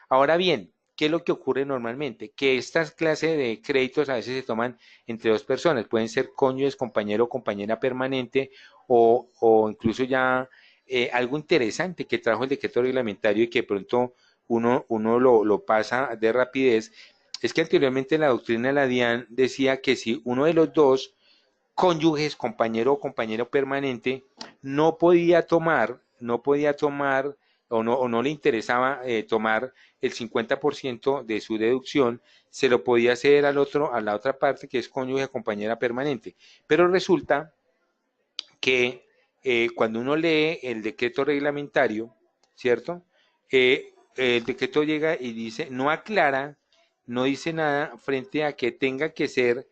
Ahora bien, ¿qué es lo que ocurre normalmente? Que estas clases de créditos a veces se toman entre dos personas, pueden ser cónyuges, compañero o compañera permanente o incluso ya algo interesante que trajo el decreto reglamentario y que pronto uno lo pasa de rapidez, es que anteriormente la doctrina de la DIAN decía que si uno de los dos cónyuges, compañero o compañero permanente, no podía tomar o no le interesaba tomar el 50% de su deducción, se lo podía hacer a la otra parte que es cónyuge o compañera permanente. Pero resulta que cuando uno lee el decreto reglamentario, ¿cierto? el decreto llega y dice, no aclara, no dice nada frente a que tenga que ser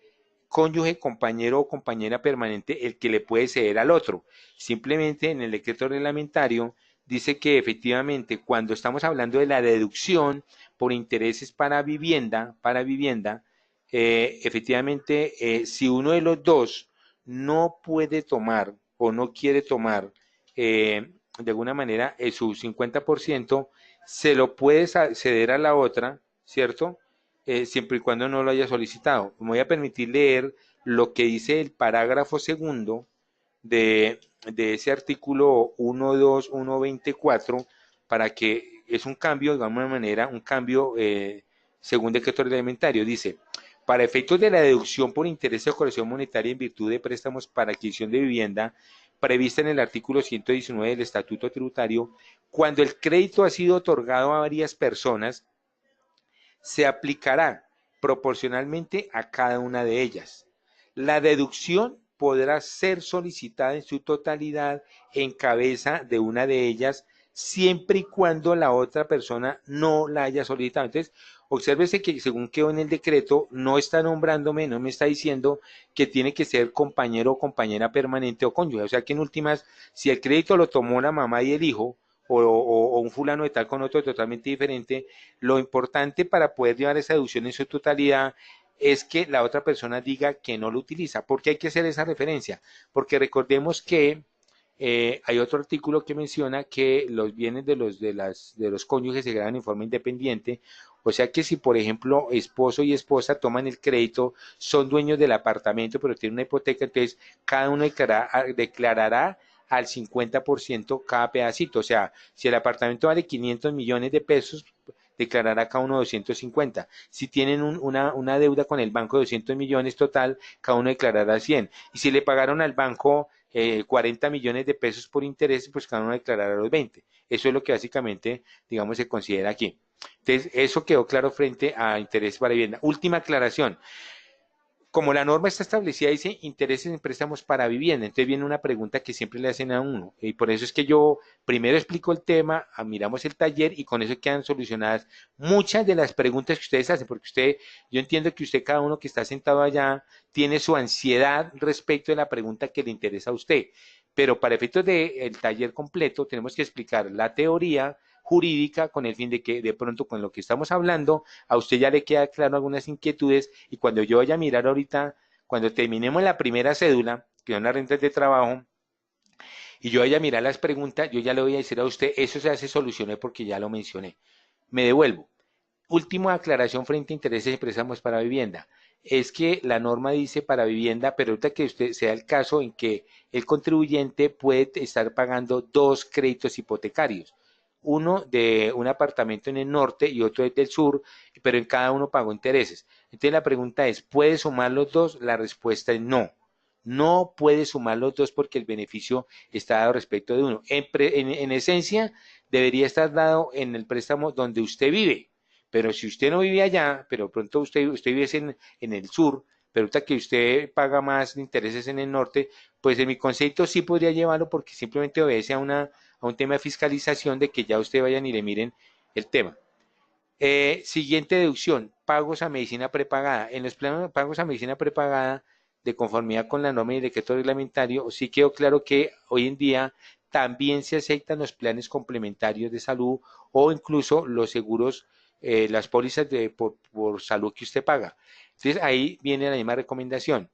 cónyuge, compañero o compañera permanente el que le puede ceder al otro. Simplemente en el decreto reglamentario dice que efectivamente cuando estamos hablando de la deducción por intereses para vivienda, efectivamente si uno de los dos no puede tomar o no quiere tomar de alguna manera su 50%, se lo puede ceder a la otra, ¿cierto? Siempre y cuando no lo haya solicitado. Me voy a permitir leer lo que dice el parágrafo segundo de ese artículo 12124 para que es un cambio, digamos de manera, un cambio según decreto reglamentario. Dice, para efectos de la deducción por interés de corrección monetaria en virtud de préstamos para adquisición de vivienda prevista en el artículo 119 del Estatuto Tributario, cuando el crédito ha sido otorgado a varias personas, se aplicará proporcionalmente a cada una de ellas. La deducción podrá ser solicitada en su totalidad en cabeza de una de ellas, siempre y cuando la otra persona no la haya solicitado. Entonces, obsérvese que según quedó en el decreto, no está nombrándome, no me está diciendo que tiene que ser compañero o compañera permanente o cónyuge. O sea que en últimas, si el crédito lo tomó la mamá y el hijo, o un fulano de tal con otro totalmente diferente, lo importante para poder llevar esa deducción en su totalidad es que la otra persona diga que no lo utiliza. ¿Por qué hay que hacer esa referencia? Porque recordemos que hay otro artículo que menciona que los bienes de los cónyuges se graban en forma independiente, o sea que si por ejemplo esposo y esposa toman el crédito, son dueños del apartamento pero tienen una hipoteca, entonces cada uno declarará al 50% cada pedacito, o sea, si el apartamento vale 500 millones de pesos, declarará cada uno 250. Si tienen una deuda con el banco de 200 millones total, cada uno declarará 100. Y si le pagaron al banco 40 millones de pesos por interés, pues cada uno declarará los 20. Eso es lo que básicamente, digamos, se considera aquí. Entonces, eso quedó claro frente a interés para vivienda. Última aclaración. Como la norma está establecida, dice intereses en préstamos para vivienda. Entonces viene una pregunta que siempre le hacen a uno. Y por eso es que yo primero explico el tema, miramos el taller y con eso quedan solucionadas muchas de las preguntas que ustedes hacen. Porque yo entiendo que usted, cada uno que está sentado allá, tiene su ansiedad respecto de la pregunta que le interesa a usted. Pero para efectos del taller completo, tenemos que explicar la teoría jurídica con el fin de que de pronto con lo que estamos hablando a usted ya le queda claro algunas inquietudes y cuando yo vaya a mirar ahorita, cuando terminemos la primera cédula, que son las rentas de trabajo, y yo vaya a mirar las preguntas, yo ya le voy a decir a usted, eso se hace solucioné porque ya lo mencioné. Me devuelvo. Última aclaración frente a intereses y préstamos para vivienda. Es que la norma dice para vivienda, pero ahorita que usted sea el caso en que el contribuyente puede estar pagando dos créditos hipotecarios, uno de un apartamento en el norte y otro desde el sur, pero en cada uno pagó intereses. Entonces la pregunta es, ¿puede sumar los dos? La respuesta es no. No puede sumar los dos porque el beneficio está dado respecto de uno. En esencia, debería estar dado en el préstamo donde usted vive. Pero si usted no vive allá, pero pronto usted vive en el sur, pero ahorita que usted paga más intereses en el norte, pues en mi concepto sí podría llevarlo porque simplemente obedece a un tema de fiscalización de que ya usted vayan y le miren el tema. Siguiente deducción, pagos a medicina prepagada. En los planos de pagos a medicina prepagada, de conformidad con la norma y el decreto reglamentario, sí quedó claro que hoy en día también se aceptan los planes complementarios de salud o incluso los seguros, las pólizas por salud que usted paga. Entonces ahí viene la misma recomendación.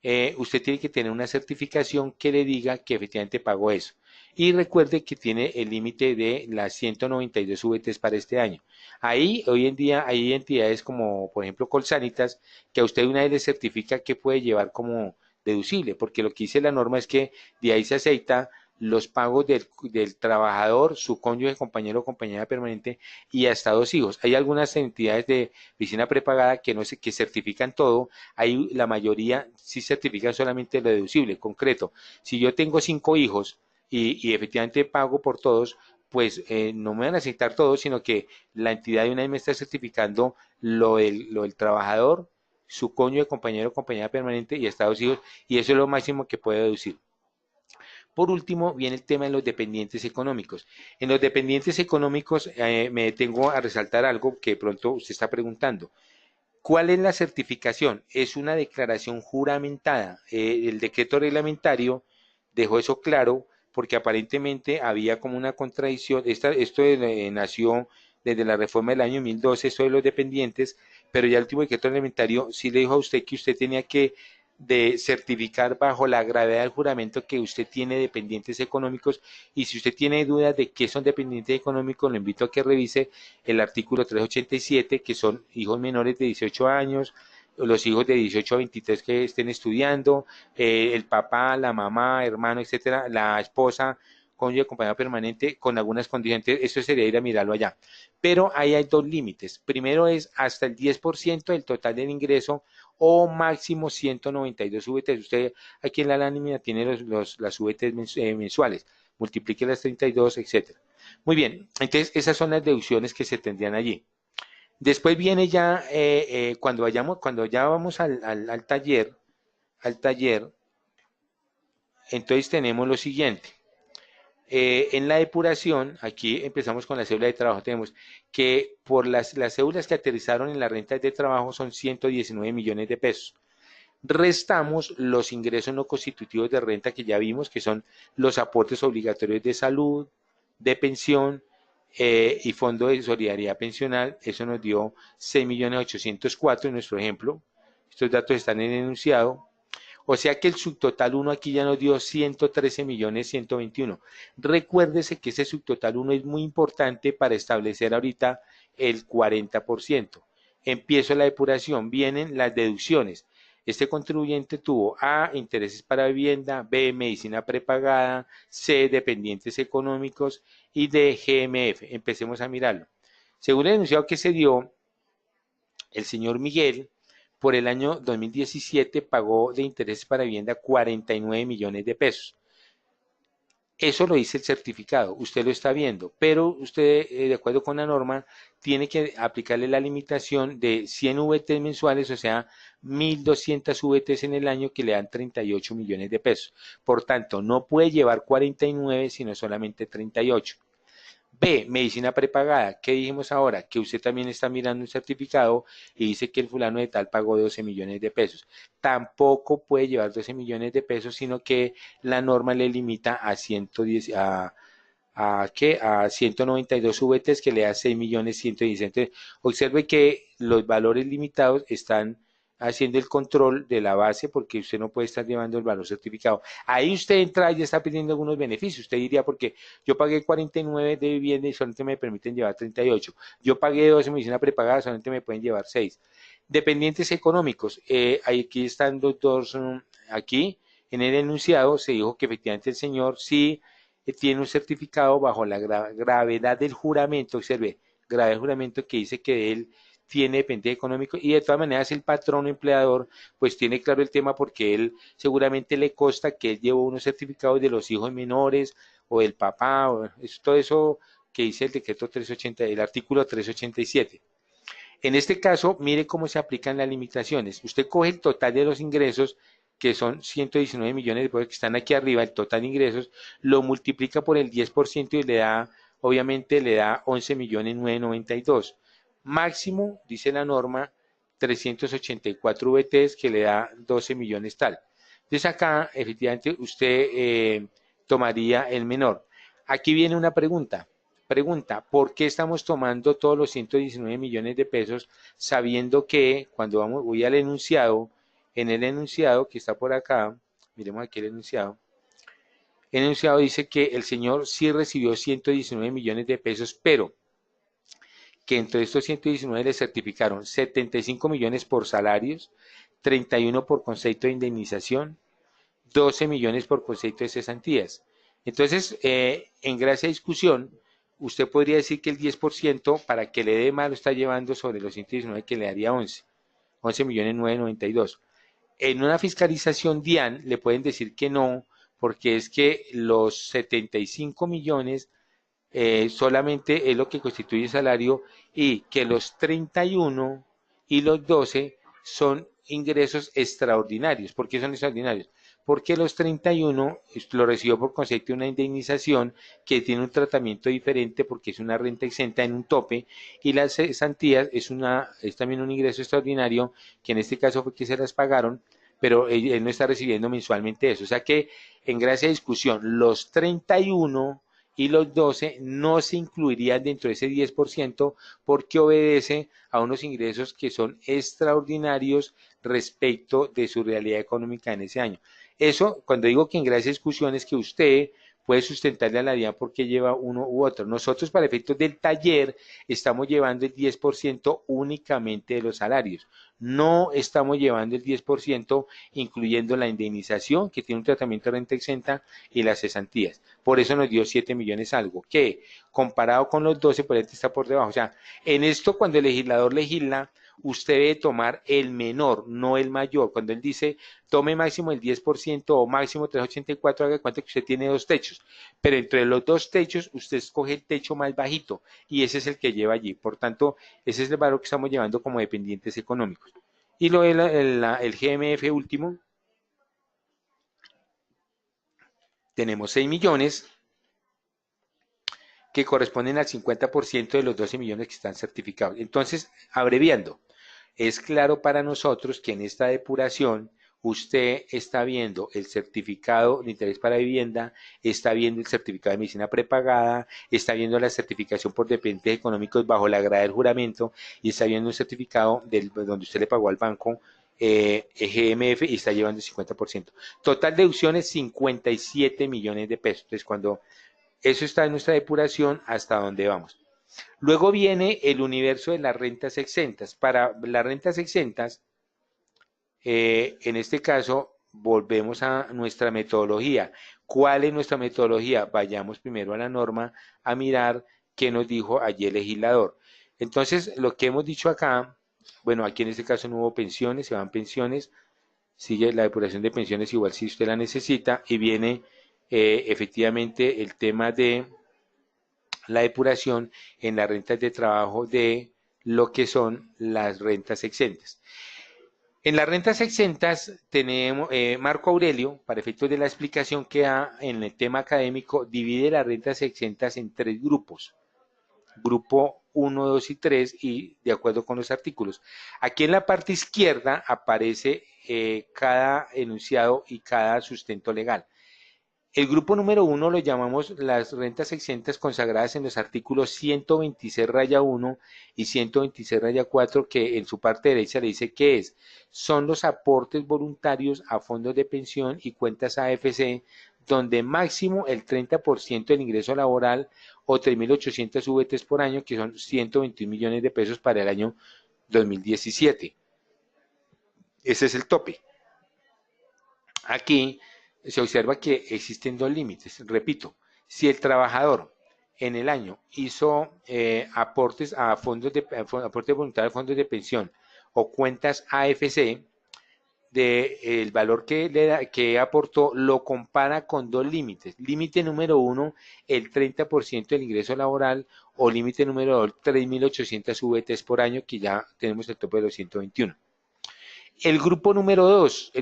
Usted tiene que tener una certificación que le diga que efectivamente pagó eso. Y recuerde que tiene el límite de las 192 VTs para este año. Ahí, hoy en día, hay entidades como, por ejemplo, Colsanitas, que a usted una vez le certifica que puede llevar como deducible, porque lo que dice la norma es que de ahí se acepta los pagos del trabajador, su cónyuge, compañero o compañera permanente y hasta dos hijos. Hay algunas entidades de piscina prepagada que no sé, que certifican todo, hay la mayoría sí certifican solamente lo deducible, concreto. Si yo tengo 5 hijos y efectivamente pago por todos, pues no me van a aceptar todos, sino que la entidad de una vez me está certificando lo del trabajador, su cónyuge, compañero o compañera permanente y hasta dos hijos, y eso es lo máximo que puede deducir. Por último, viene el tema de los dependientes económicos. En los dependientes económicos me detengo a resaltar algo que de pronto usted está preguntando. ¿Cuál es la certificación? Es una declaración juramentada. El decreto reglamentario dejó eso claro porque aparentemente había como una contradicción. Esto nació desde la reforma del año 2012, esto de los dependientes, pero ya el último decreto reglamentario sí le dijo a usted que usted tenía que certificar bajo la gravedad del juramento que usted tiene dependientes económicos, y si usted tiene dudas de qué son dependientes económicos, lo invito a que revise el artículo 387, que son hijos menores de 18 años, los hijos de 18 a 23 que estén estudiando, el papá, la mamá, hermano, etcétera, la esposa, cónyuge, acompañado permanente, con algunas condiciones. Eso sería ir a mirarlo allá. Pero ahí hay dos límites. Primero es hasta el 10% del total del ingreso o máximo 192 VTs. Usted aquí en la lámina tiene las VTs mensuales. Multiplique las 32, etcétera. Muy bien, entonces esas son las deducciones que se tendrían allí. Después viene ya, cuando ya vamos al taller, entonces tenemos lo siguiente. En la depuración, aquí empezamos con la cédula de trabajo, tenemos que por las cédulas que aterrizaron en las rentas de trabajo son 119 millones de pesos. Restamos los ingresos no constitutivos de renta que ya vimos, que son los aportes obligatorios de salud, de pensión y fondo de solidaridad pensional. Eso nos dio 6.804.000 en nuestro ejemplo. Estos datos están en el enunciado. O sea que el subtotal 1 aquí ya nos dio 113.121.000. Recuérdese que ese subtotal 1 es muy importante para establecer ahorita el 40%. Empiezo la depuración, vienen las deducciones. Este contribuyente tuvo A, intereses para vivienda, B, medicina prepagada, C, dependientes económicos y D, GMF. Empecemos a mirarlo. Según el enunciado que se dio, el señor Miguel por el año 2017 pagó de intereses para vivienda 49 millones de pesos. Eso lo dice el certificado, usted lo está viendo, pero usted, de acuerdo con la norma, tiene que aplicarle la limitación de 100 VTs mensuales, o sea, 1.200 VTs en el año, que le dan 38 millones de pesos. Por tanto, no puede llevar 49, sino solamente 38. B, medicina prepagada. ¿Qué dijimos ahora? Que usted también está mirando un certificado y dice que el fulano de tal pagó 12 millones de pesos. Tampoco puede llevar 12 millones de pesos, sino que la norma le limita a 110, a 192 VTs, que le da 6 millones 110. Entonces, observe que los valores limitados están haciendo el control de la base, porque usted no puede estar llevando el valor certificado. Ahí usted entra y está pidiendo algunos beneficios. Usted diría, porque yo pagué 49 de vivienda y solamente me permiten llevar 38. Yo pagué 12 medicina prepagada, solamente me pueden llevar 6. Dependientes económicos. Aquí están los dos. Aquí en el enunciado se dijo que efectivamente el señor sí tiene un certificado bajo la gravedad del juramento. Observe, gravedad del juramento, que dice que él tiene dependiente económico, y de todas maneras el patrón o empleador pues tiene claro el tema, porque él seguramente le consta que él llevó unos certificados de los hijos menores o del papá, o todo eso que dice el decreto 380, el artículo 387. En este caso, mire cómo se aplican las limitaciones. Usted coge el total de los ingresos, que son 119 millones de pesos que están aquí arriba, el total de ingresos, lo multiplica por el 10% y le da, obviamente le da 11.992.000. Máximo, dice la norma, 384 VTs, que le da 12 millones tal. Entonces acá, efectivamente, usted tomaría el menor. Aquí viene una pregunta. ¿Por qué estamos tomando todos los 119 millones de pesos, sabiendo que cuando voy al enunciado, en el enunciado que está por acá, miremos aquí el enunciado dice que el señor sí recibió 119 millones de pesos, pero que entre estos 119 le certificaron 75 millones por salarios, 31 por concepto de indemnización, 12 millones por concepto de cesantías. Entonces, en gracia de discusión, usted podría decir que el 10%, para que le dé más, lo está llevando sobre los 119, que le daría 11 millones 992. En una fiscalización DIAN le pueden decir que no, porque es que los 75 millones solamente es lo que constituye salario, y que los 31 y los 12 son ingresos extraordinarios. ¿Por qué son extraordinarios? porque los 31 lo recibió por concepto de una indemnización que tiene un tratamiento diferente porque es una renta exenta en un tope, y las cesantías es también un ingreso extraordinario que en este caso fue que se las pagaron, pero él no está recibiendo mensualmente eso. O sea que en gracia de discusión, los 31 y los 12 no se incluirían dentro de ese 10% porque obedece a unos ingresos que son extraordinarios respecto de su realidad económica en ese año. Eso, cuando digo que en gracia de discusión, es que usted puede sustentarle a la DIAN porque lleva uno u otro. Nosotros, para efectos del taller, estamos llevando el 10% únicamente de los salarios. No estamos llevando el 10%, incluyendo la indemnización, que tiene un tratamiento de renta exenta, y las cesantías. Por eso nos dio 7 millones algo, que comparado con los 12, por está por debajo. O sea, en esto, cuando el legislador legisla, usted debe tomar el menor, no el mayor. Cuando él dice tome máximo el 10% o máximo 384, haga cuenta que usted tiene dos techos, pero entre los dos techos usted escoge el techo más bajito y ese es el que lleva allí. Por tanto, ese es el valor que estamos llevando como dependientes económicos. Y lo el GMF último, tenemos 6 millones que corresponden al 50% de los 12 millones que están certificados. Entonces, abreviando, es claro para nosotros que en esta depuración usted está viendo el certificado de interés para vivienda, está viendo el certificado de medicina prepagada, está viendo la certificación por dependientes económicos bajo la grada del juramento y está viendo un certificado donde usted le pagó al banco GMF y está llevando el 50%. Total deducciones 57 millones de pesos. Entonces, cuando eso está en nuestra depuración, hasta dónde vamos. Luego viene el universo de las rentas exentas. Para las rentas exentas, en este caso, volvemos a nuestra metodología. ¿Cuál es nuestra metodología? Vayamos primero a la norma a mirar qué nos dijo allí el legislador. Entonces, lo que hemos dicho acá, bueno, aquí en este caso no hubo pensiones, se van pensiones, sigue la depuración de pensiones igual si usted la necesita, y viene efectivamente el tema de la depuración en las rentas de trabajo de lo que son las rentas exentas. En las rentas exentas tenemos, Marco Aurelio, para efectos de la explicación que da en el tema académico, divide las rentas exentas en tres grupos. Grupo 1, 2 y 3, y de acuerdo con los artículos. Aquí en la parte izquierda aparece cada enunciado y cada sustento legal. El grupo número 1 lo llamamos las rentas exentas consagradas en los artículos 126-1 y 126-4, que en su parte derecha le dice qué es. Son los aportes voluntarios a fondos de pensión y cuentas AFC, donde máximo el 30% del ingreso laboral o 3.800 VTs por año, que son 121 millones de pesos para el año 2017. Ese es el tope. Aquí se observa que existen dos límites. Repito, si el trabajador en el año hizo aportes a fondos de aportes voluntarios a fondos de pensión o cuentas AFC, el valor que aportó lo compara con dos límites. Límite número 1, el 30% del ingreso laboral, o límite número 2, 3.800 VTs por año, que ya tenemos el tope de los 121. El grupo número 2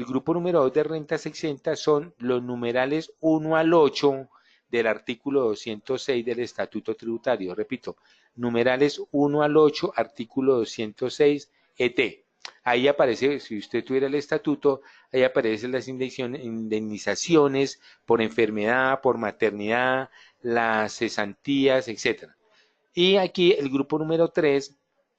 de rentas exentas son los numerales 1 al 8 del artículo 206 del Estatuto Tributario. Repito, numerales 1 al 8, artículo 206 ET. Ahí aparece, si usted tuviera el estatuto, ahí aparecen las indemnizaciones por enfermedad, por maternidad, las cesantías, etc. Y aquí el grupo número 3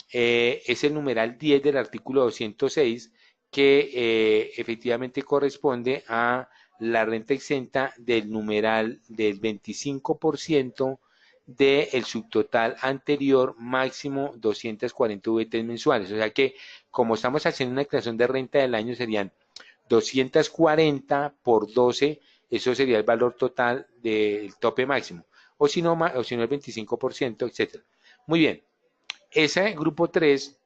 es el numeral 10 del artículo 206, que efectivamente corresponde a la renta exenta del numeral del 25% del subtotal anterior, máximo 240 VT mensuales. O sea que, como estamos haciendo una declaración de renta del año, serían 240 por 12, eso sería el valor total del tope máximo. O si no el 25%, etc. Muy bien. Ese grupo 3,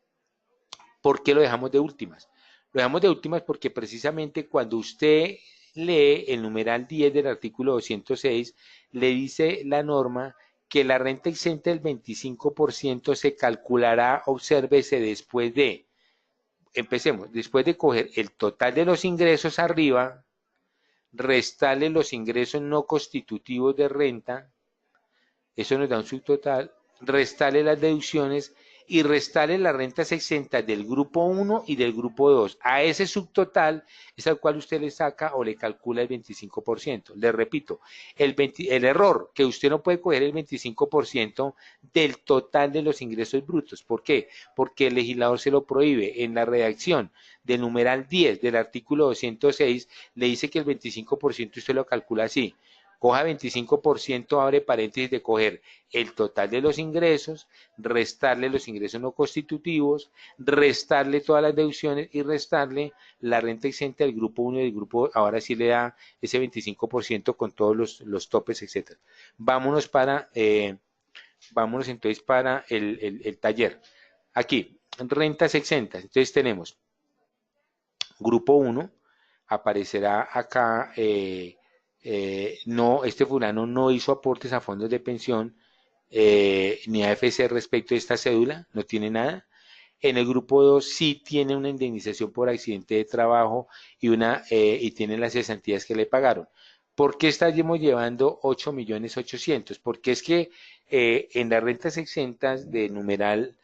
¿por qué lo dejamos de últimas? Lo dejamos de últimas porque precisamente cuando usted lee el numeral 10 del artículo 206, le dice la norma que la renta exenta del 25% se calculará, obsérvese, después de coger el total de los ingresos arriba restarle los ingresos no constitutivos de renta, eso nos da un subtotal, restarle las deducciones y restarle las rentas exentas del grupo 1 y del grupo 2. A ese subtotal es al cual usted le saca o le calcula el 25%. Le repito, el error que usted no puede coger el 25% del total de los ingresos brutos. ¿Por qué? Porque el legislador se lo prohíbe. En la redacción del numeral 10 del artículo 206 le dice que el 25% usted lo calcula así. Coja 25%, abre paréntesis de coger el total de los ingresos, restarle los ingresos no constitutivos, restarle todas las deducciones y restarle la renta exenta del grupo 1 y del grupo, ahora sí le da ese 25% con todos los topes, etcétera. Vámonos vámonos entonces para el taller. Aquí, rentas exentas. Entonces tenemos grupo 1, aparecerá acá, no, este fulano no hizo aportes a fondos de pensión ni a AFC respecto a esta cédula, no tiene nada. En el grupo 2 sí tiene una indemnización por accidente de trabajo y tiene las cesantías que le pagaron. ¿Por qué estamos llevando 8.800.000? Porque es que en las rentas exentas de numeral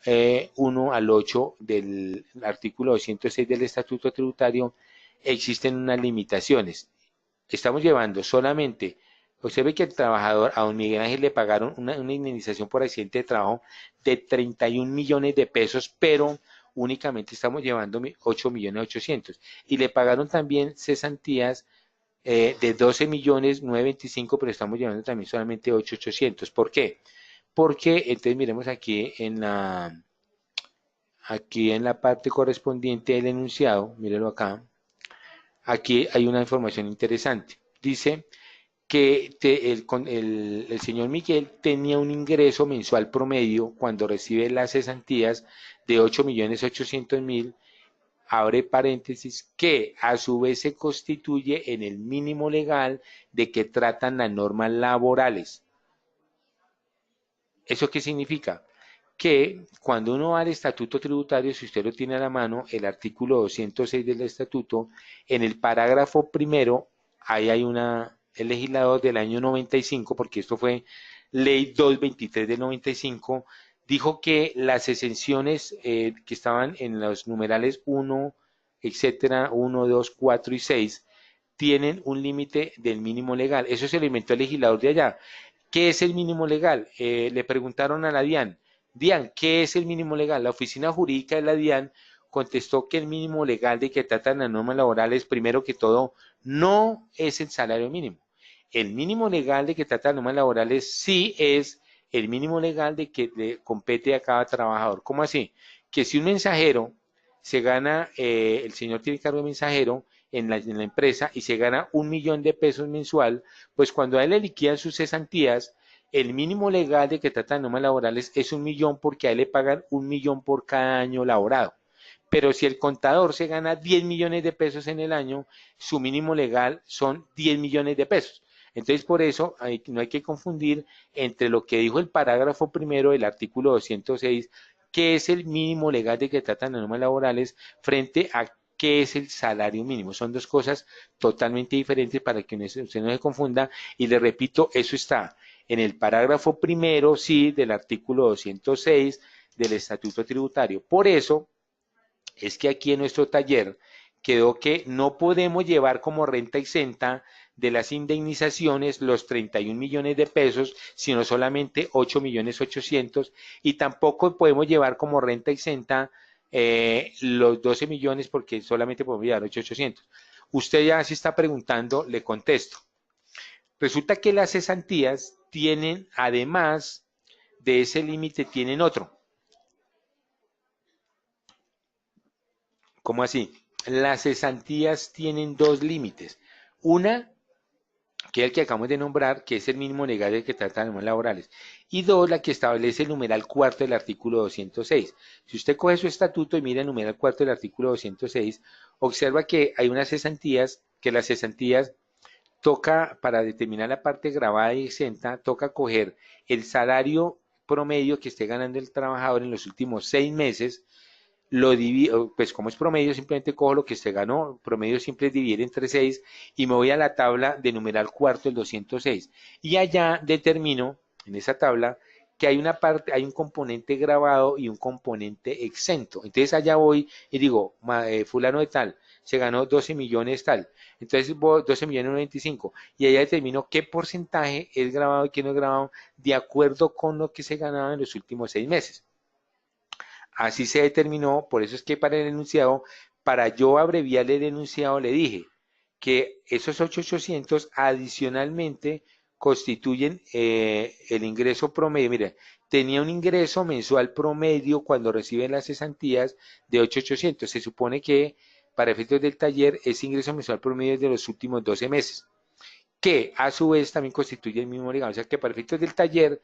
1 al 8 del artículo 206 del Estatuto Tributario existen unas limitaciones. Estamos llevando solamente, usted ve que el trabajador, a don Miguel Ángel le pagaron una indemnización por accidente de trabajo de 31 millones de pesos, pero únicamente estamos llevando 8.800.000. Y le pagaron también cesantías de 12.925.000, pero estamos llevando también solamente 8.800.000. ¿Por qué? Porque, entonces miremos aquí en la parte correspondiente del enunciado, mírelo acá, aquí hay una información interesante. Dice que el señor Miguel tenía un ingreso mensual promedio cuando recibe las cesantías de 8.800.000, abre paréntesis, que a su vez se constituye en el mínimo legal de que tratan las normas laborales. ¿Eso qué significa? Que cuando uno va al estatuto tributario, si usted lo tiene a la mano, el artículo 206 del estatuto, en el parágrafo primero, ahí hay el legislador del año 95, porque esto fue ley 223 del 95, dijo que las exenciones que estaban en los numerales 1, etcétera, 1, 2, 4 y 6, tienen un límite del mínimo legal. Eso se lo inventó el legislador de allá. ¿Qué es el mínimo legal? Le preguntaron a la DIAN, DIAN, ¿qué es el mínimo legal? La oficina jurídica de la DIAN contestó que el mínimo legal de que tratan las normas laborales, primero que todo, no es el salario mínimo. El mínimo legal de que tratan las normas laborales sí es el mínimo legal de que le compete a cada trabajador. ¿Cómo así? Que si un mensajero se gana, el señor tiene cargo de mensajero en la empresa y se gana 1.000.000 de pesos mensual, pues cuando a él le liquidan sus cesantías, el mínimo legal de que tratan normas laborales es 1.000.000 porque a él le pagan 1.000.000 por cada año laborado. Pero si el contador se gana 10 millones de pesos en el año, su mínimo legal son 10 millones de pesos. Entonces, por eso no hay que confundir entre lo que dijo el parágrafo primero del artículo 206, que es el mínimo legal de que tratan las normas laborales, frente a qué es el salario mínimo. Son dos cosas totalmente diferentes para que usted no se confunda. Y le repito, eso está en el parágrafo primero, sí, del artículo 206 del Estatuto Tributario. Por eso es que aquí en nuestro taller quedó que no podemos llevar como renta exenta de las indemnizaciones los 31 millones de pesos, sino solamente 8.800.000, y tampoco podemos llevar como renta exenta los 12 millones porque solamente podemos llevar 8.800. Usted ya se está preguntando, le contesto. Resulta que las cesantías tienen, además de ese límite, tienen otro. ¿Cómo así? Las cesantías tienen dos límites. Una, que es el que acabamos de nombrar, que es el mínimo legal del que trata de normas laborales. Y dos, la que establece el numeral cuarto del artículo 206. Si usted coge su estatuto y mira el numeral cuarto del artículo 206, observa que hay unas cesantías, que las cesantías toca, para determinar la parte grabada y exenta, toca coger el salario promedio que esté ganando el trabajador en los últimos 6 meses, lo divido, pues como es promedio, simplemente cojo lo que se ganó, promedio simple es dividir entre 6 y me voy a la tabla de numeral cuarto, el 206. Y allá determino, en esa tabla, que hay una parte, hay un componente grabado y un componente exento. Entonces allá voy y digo, fulano de tal, se ganó 12 millones tal. Entonces 12 millones 95. Y allá determino qué porcentaje es grabado y qué no es grabado de acuerdo con lo que se ganaba en los últimos 6 meses. Así se determinó, por eso es que para el enunciado, para yo abreviar el enunciado, le dije que esos 8.800 adicionalmente constituyen el ingreso promedio. Mire, tenía un ingreso mensual promedio cuando reciben las cesantías de 8.800. Se supone que para efectos del taller ese ingreso mensual promedio es de los últimos 12 meses, que a su vez también constituye el mismo legado. O sea que para efectos del taller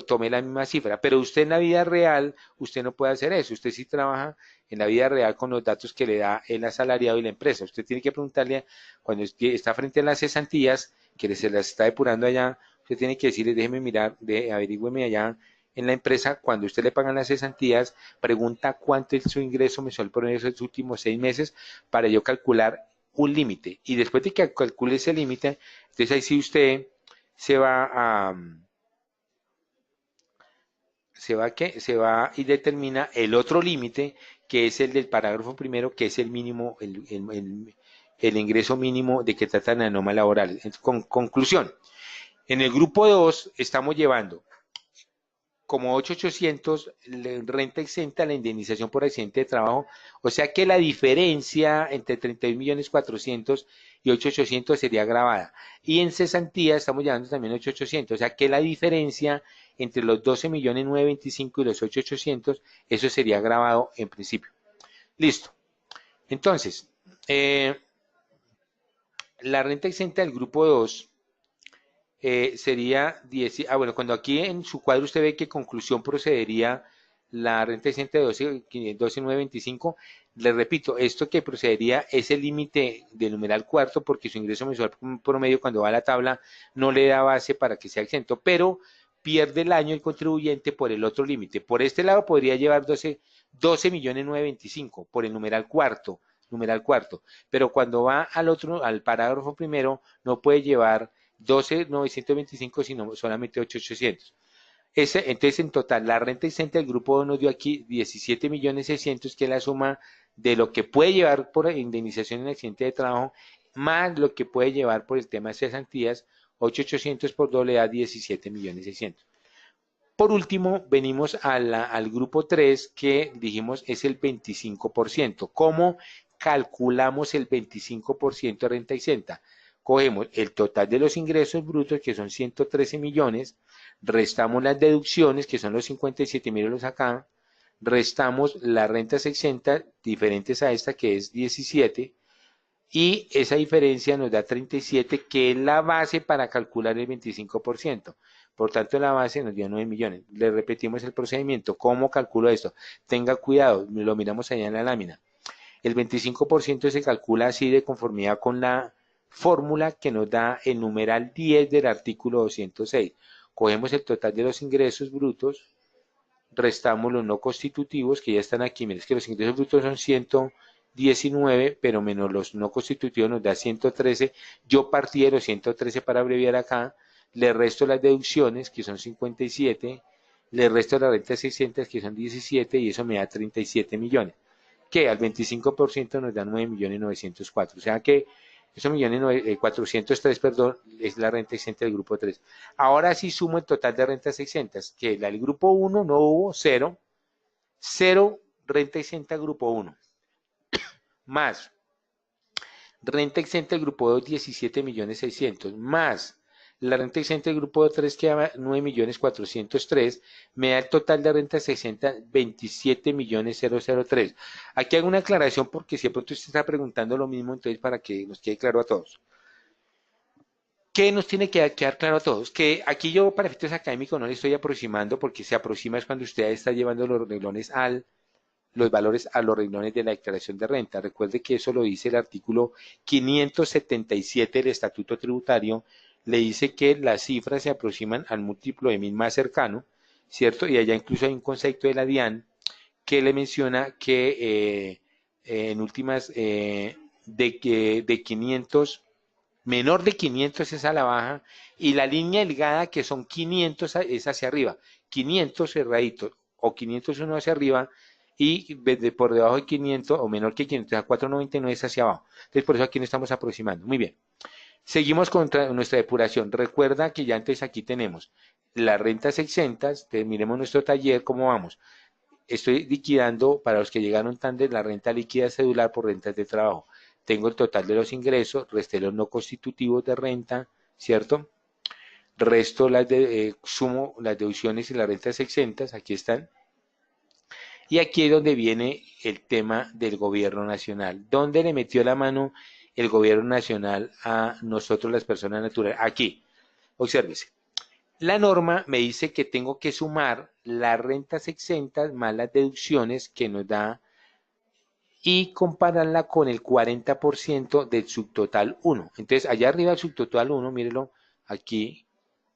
tomé la misma cifra, pero usted en la vida real, usted no puede hacer eso. Usted sí trabaja en la vida real con los datos que le da el asalariado y la empresa. Usted tiene que preguntarle, cuando está frente a las cesantías, que se las está depurando allá, usted tiene que decirle, déjeme mirar, averígüeme allá en la empresa, cuando usted le pagan las cesantías, pregunta cuánto es su ingreso mensual por esos últimos 6 meses para yo calcular un límite. Y después de que calcule ese límite, entonces ahí sí usted se va a, se va y determina el otro límite, que es el del parágrafo primero, que es el mínimo, el ingreso mínimo de que tratan la norma laboral. Con conclusión, en el grupo 2 estamos llevando como 8.800 renta exenta, la indemnización por accidente de trabajo, o sea que la diferencia entre 31.400.000 y 8.800.000 sería grabada. Y en cesantía estamos llevando también 8.800.000, o sea que la diferencia entre los 12.925.000 y los 8.800.000, eso sería grabado en principio. Listo. Entonces, la renta exenta del grupo 2 sería 10, bueno, cuando aquí en su cuadro usted ve que conclusión procedería la renta exenta de 12.925, le repito, esto que procedería es el límite del numeral cuarto, porque su ingreso mensual promedio cuando va a la tabla no le da base para que sea exento, pero pierde el año el contribuyente por el otro límite. Por este lado podría llevar 12.925.000 por el numeral cuarto, pero cuando va al otro, al parágrafo primero, no puede llevar 12.925, sino solamente 8.800. Entonces, en total, la renta exenta del grupo 2 nos dio aquí 17.600.000, que es la suma de lo que puede llevar por indemnización en accidente de trabajo, más lo que puede llevar por el tema de cesantías, 8.800 por doble da 17.600.000. Por último, venimos al grupo 3, que dijimos es el 25%. ¿Cómo calculamos el 25% de renta exenta? Cogemos el total de los ingresos brutos, que son 113 millones, restamos las deducciones, que son los 57.000 los acá, restamos las rentas exentas diferentes a esta, que es 17, y esa diferencia nos da 37, que es la base para calcular el 25%. Por tanto, la base nos dio 9 millones. Le repetimos el procedimiento. ¿Cómo calculo esto? Tenga cuidado, lo miramos allá en la lámina. El 25% se calcula así de conformidad con la fórmula que nos da el numeral 10 del artículo 206. Cogemos el total de los ingresos brutos, restamos los no constitutivos, que ya están aquí. Miren, es que los ingresos brutos son 119, pero menos los no constitutivos nos da 113. Yo partí de los 113 para abreviar acá, le resto las deducciones, que son 57, le resto las rentas 600, que son 17, y eso me da 37 millones, que al 25% nos da 9.904.000. O sea que esos 403, perdón, es la renta exenta del grupo 3. Ahora sí sumo el total de rentas exentas, que el grupo 1 no hubo, 0, 0 renta exenta grupo 1, más renta exenta del grupo 2, 17.600.000, más la renta exenta del grupo 3, que da 9.403.000, me da el total de renta exenta 27.000.003. Aquí hago una aclaración, porque si de pronto usted está preguntando lo mismo, entonces para que nos quede claro a todos. ¿Qué nos tiene que quedar claro a todos? Que aquí yo, para efectos académicos, no le estoy aproximando, porque se aproxima es cuando usted está llevando los renglones los valores a los renglones de la declaración de renta. Recuerde que eso lo dice el artículo 577 del Estatuto Tributario. Le dice que las cifras se aproximan al múltiplo de 1000 más cercano, ¿cierto? Y allá incluso hay un concepto de la DIAN que le menciona que en últimas de 500, menor de 500 es a la baja, y la línea delgada que son 500 es hacia arriba, 500 cerraditos o 501 hacia arriba, y por debajo de 500 o menor que 500 a 499 es hacia abajo. Entonces por eso aquí nos estamos aproximando. Muy bien. Seguimos con nuestra depuración. Recuerda que ya antes aquí tenemos las rentas exentas. Entonces miremos nuestro taller, cómo vamos. Estoy liquidando para los que llegaron tarde la renta líquida cedular por rentas de trabajo. Tengo el total de los ingresos, resté los no constitutivos de renta, ¿cierto? Resto sumo las deducciones y las rentas exentas, aquí están. Y aquí es donde viene el tema del gobierno nacional. ¿Dónde le metió la mano el gobierno nacional a nosotros las personas naturales? Aquí, obsérvese. La norma me dice que tengo que sumar las rentas exentas más las deducciones que nos da y compararla con el 40% del subtotal 1. Entonces, allá arriba del subtotal 1, mírelo, aquí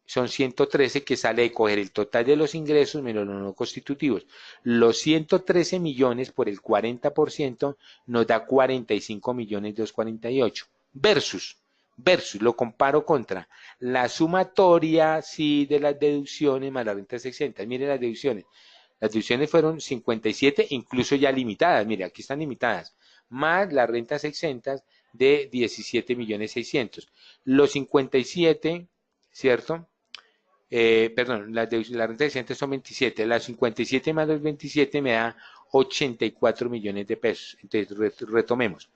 son 113 que sale de coger el total de los ingresos menos los no constitutivos. Los 113 millones por el 40% nos da 45 millones 248 versus, lo comparo contra la sumatoria sí de las deducciones más las rentas exentas. Miren las deducciones. Las deducciones fueron 57, incluso ya limitadas. Mire, aquí están limitadas. Más las rentas exentas de 17 millones 600. Los 57, ¿cierto? Perdón, la renta exenta son 27, las 57 más los 27 me da 84 millones de pesos. Entonces, retomemos.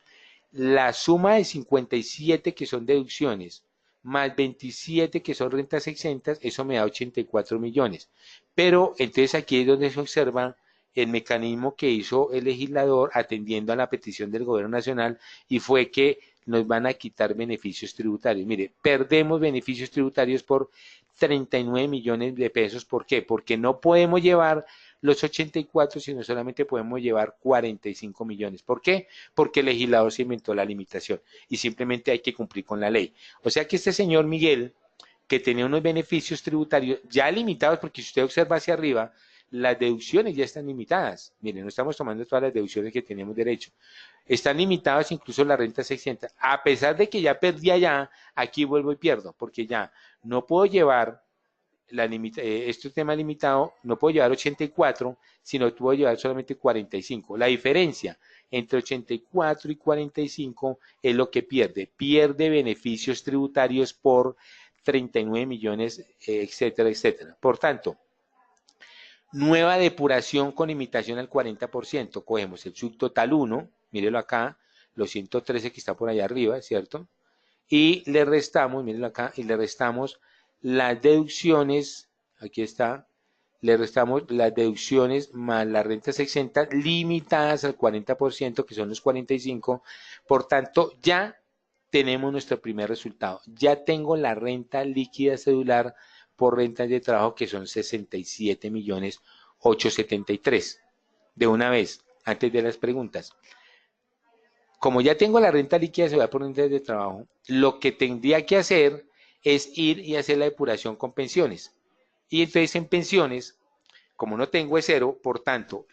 La suma de 57 que son deducciones, más 27 que son rentas exentas, eso me da 84 millones. Pero entonces aquí es donde se observa el mecanismo que hizo el legislador atendiendo a la petición del gobierno nacional, y fue que nos van a quitar beneficios tributarios. Mire, perdemos beneficios tributarios por 39 millones de pesos. ¿Por qué? Porque no podemos llevar los 84, sino solamente podemos llevar 45 millones. ¿Por qué? Porque el legislador se inventó la limitación y simplemente hay que cumplir con la ley. O sea que este señor Miguel, que tenía unos beneficios tributarios ya limitados, porque si usted observa hacia arriba, las deducciones ya están limitadas. Miren, no estamos tomando todas las deducciones que teníamos derecho. Están limitadas incluso las rentas exentas. A pesar de que ya perdí allá, aquí vuelvo y pierdo, porque ya no puedo llevar este tema limitado, no puedo llevar 84, sino puedo llevar solamente 45. La diferencia entre 84 y 45 es lo que pierde. Pierde beneficios tributarios por 39 millones, etcétera, etcétera. Por tanto, nueva depuración con limitación al 40%. Cogemos el subtotal 1, mírelo acá, los 113 que está por allá arriba, ¿cierto? Y le restamos, mírenlo acá, y le restamos las deducciones, aquí está, le restamos las deducciones más las rentas exentas limitadas al 40%, que son los 45. Por tanto, ya tenemos nuestro primer resultado. Ya tengo la renta líquida cedular por rentas de trabajo, que son 67 millones 873. De una vez, antes de las preguntas. Como ya tengo la renta líquida cedular por rentas de trabajo, lo que tendría que hacer es ir y hacer la depuración con pensiones. Y entonces en pensiones, como no tengo es cero, por tanto,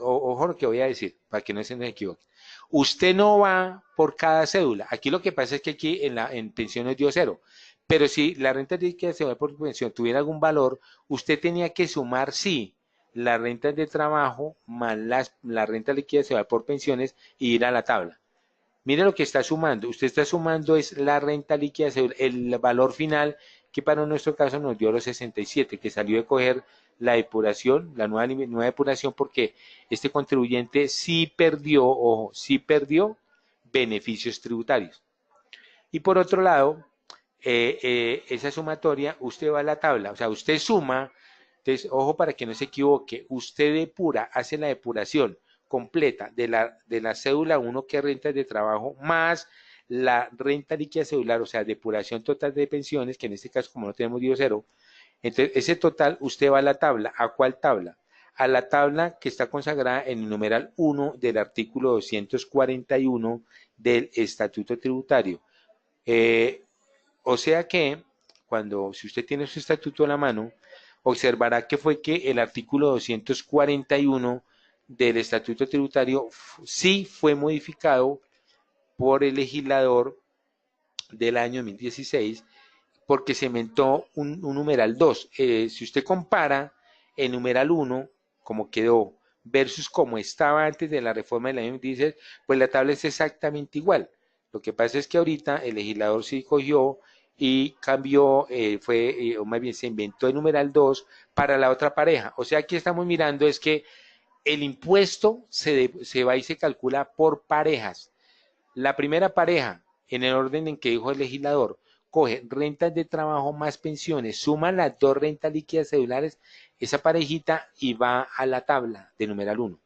ojo lo que voy a decir, para que no se nos equivoque. Usted no va por cada cédula. Aquí lo que pasa es que aquí en pensiones dio cero. Pero si la renta líquida cedular por pensión tuviera algún valor, usted tenía que sumar, sí, las rentas de trabajo más la renta líquida cedular por pensiones y ir a la tabla. Mire lo que está sumando. Usted está sumando es la renta líquida, el valor final, que para nuestro caso nos dio los 67, que salió de coger la depuración, la nueva depuración, porque este contribuyente sí perdió, ojo, sí perdió beneficios tributarios. Y por otro lado, esa sumatoria, usted va a la tabla, o sea, usted suma. Entonces, ojo para que no se equivoque, usted depura, hace la depuración completa de la cédula 1, que es rentas de trabajo, más la renta líquida cedular, o sea, depuración total de pensiones, que en este caso, como no tenemos dio cero, entonces ese total usted va a la tabla. ¿A cuál tabla? A la tabla que está consagrada en el numeral 1 del artículo 241 del Estatuto Tributario. O sea que, si usted tiene su estatuto a la mano, observará que fue que el artículo 241 del estatuto tributario sí fue modificado por el legislador del año 2016 porque se inventó un numeral 2. Si usted compara el numeral 1, como quedó, versus como estaba antes de la reforma del año 2016, pues la tabla es exactamente igual. Lo que pasa es que ahorita el legislador sí cogió y cambió, o más bien se inventó el numeral 2 para la otra pareja. O sea, aquí estamos mirando es que el impuesto se va y se calcula por parejas. La primera pareja, en el orden en que dijo el legislador, coge rentas de trabajo más pensiones, suma las dos rentas líquidas cedulares, esa parejita y va a la tabla de numeral 1.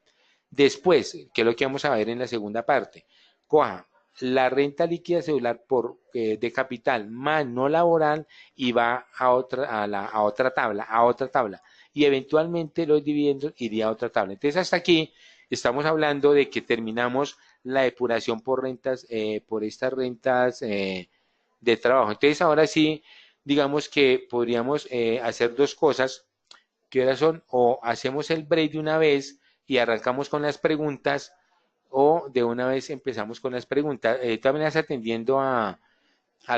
Después, que es lo que vamos a ver en la segunda parte, coja la renta líquida cedular de capital más no laboral y va a otra tabla. Y eventualmente los dividendos iría a otra tabla. Entonces, hasta aquí estamos hablando de que terminamos la depuración por rentas, por estas rentas de trabajo. Entonces, ahora sí, digamos que podríamos hacer dos cosas, que ahora son, o hacemos el break de una vez y arrancamos con las preguntas, o de una vez empezamos con las preguntas. También estás atendiendo a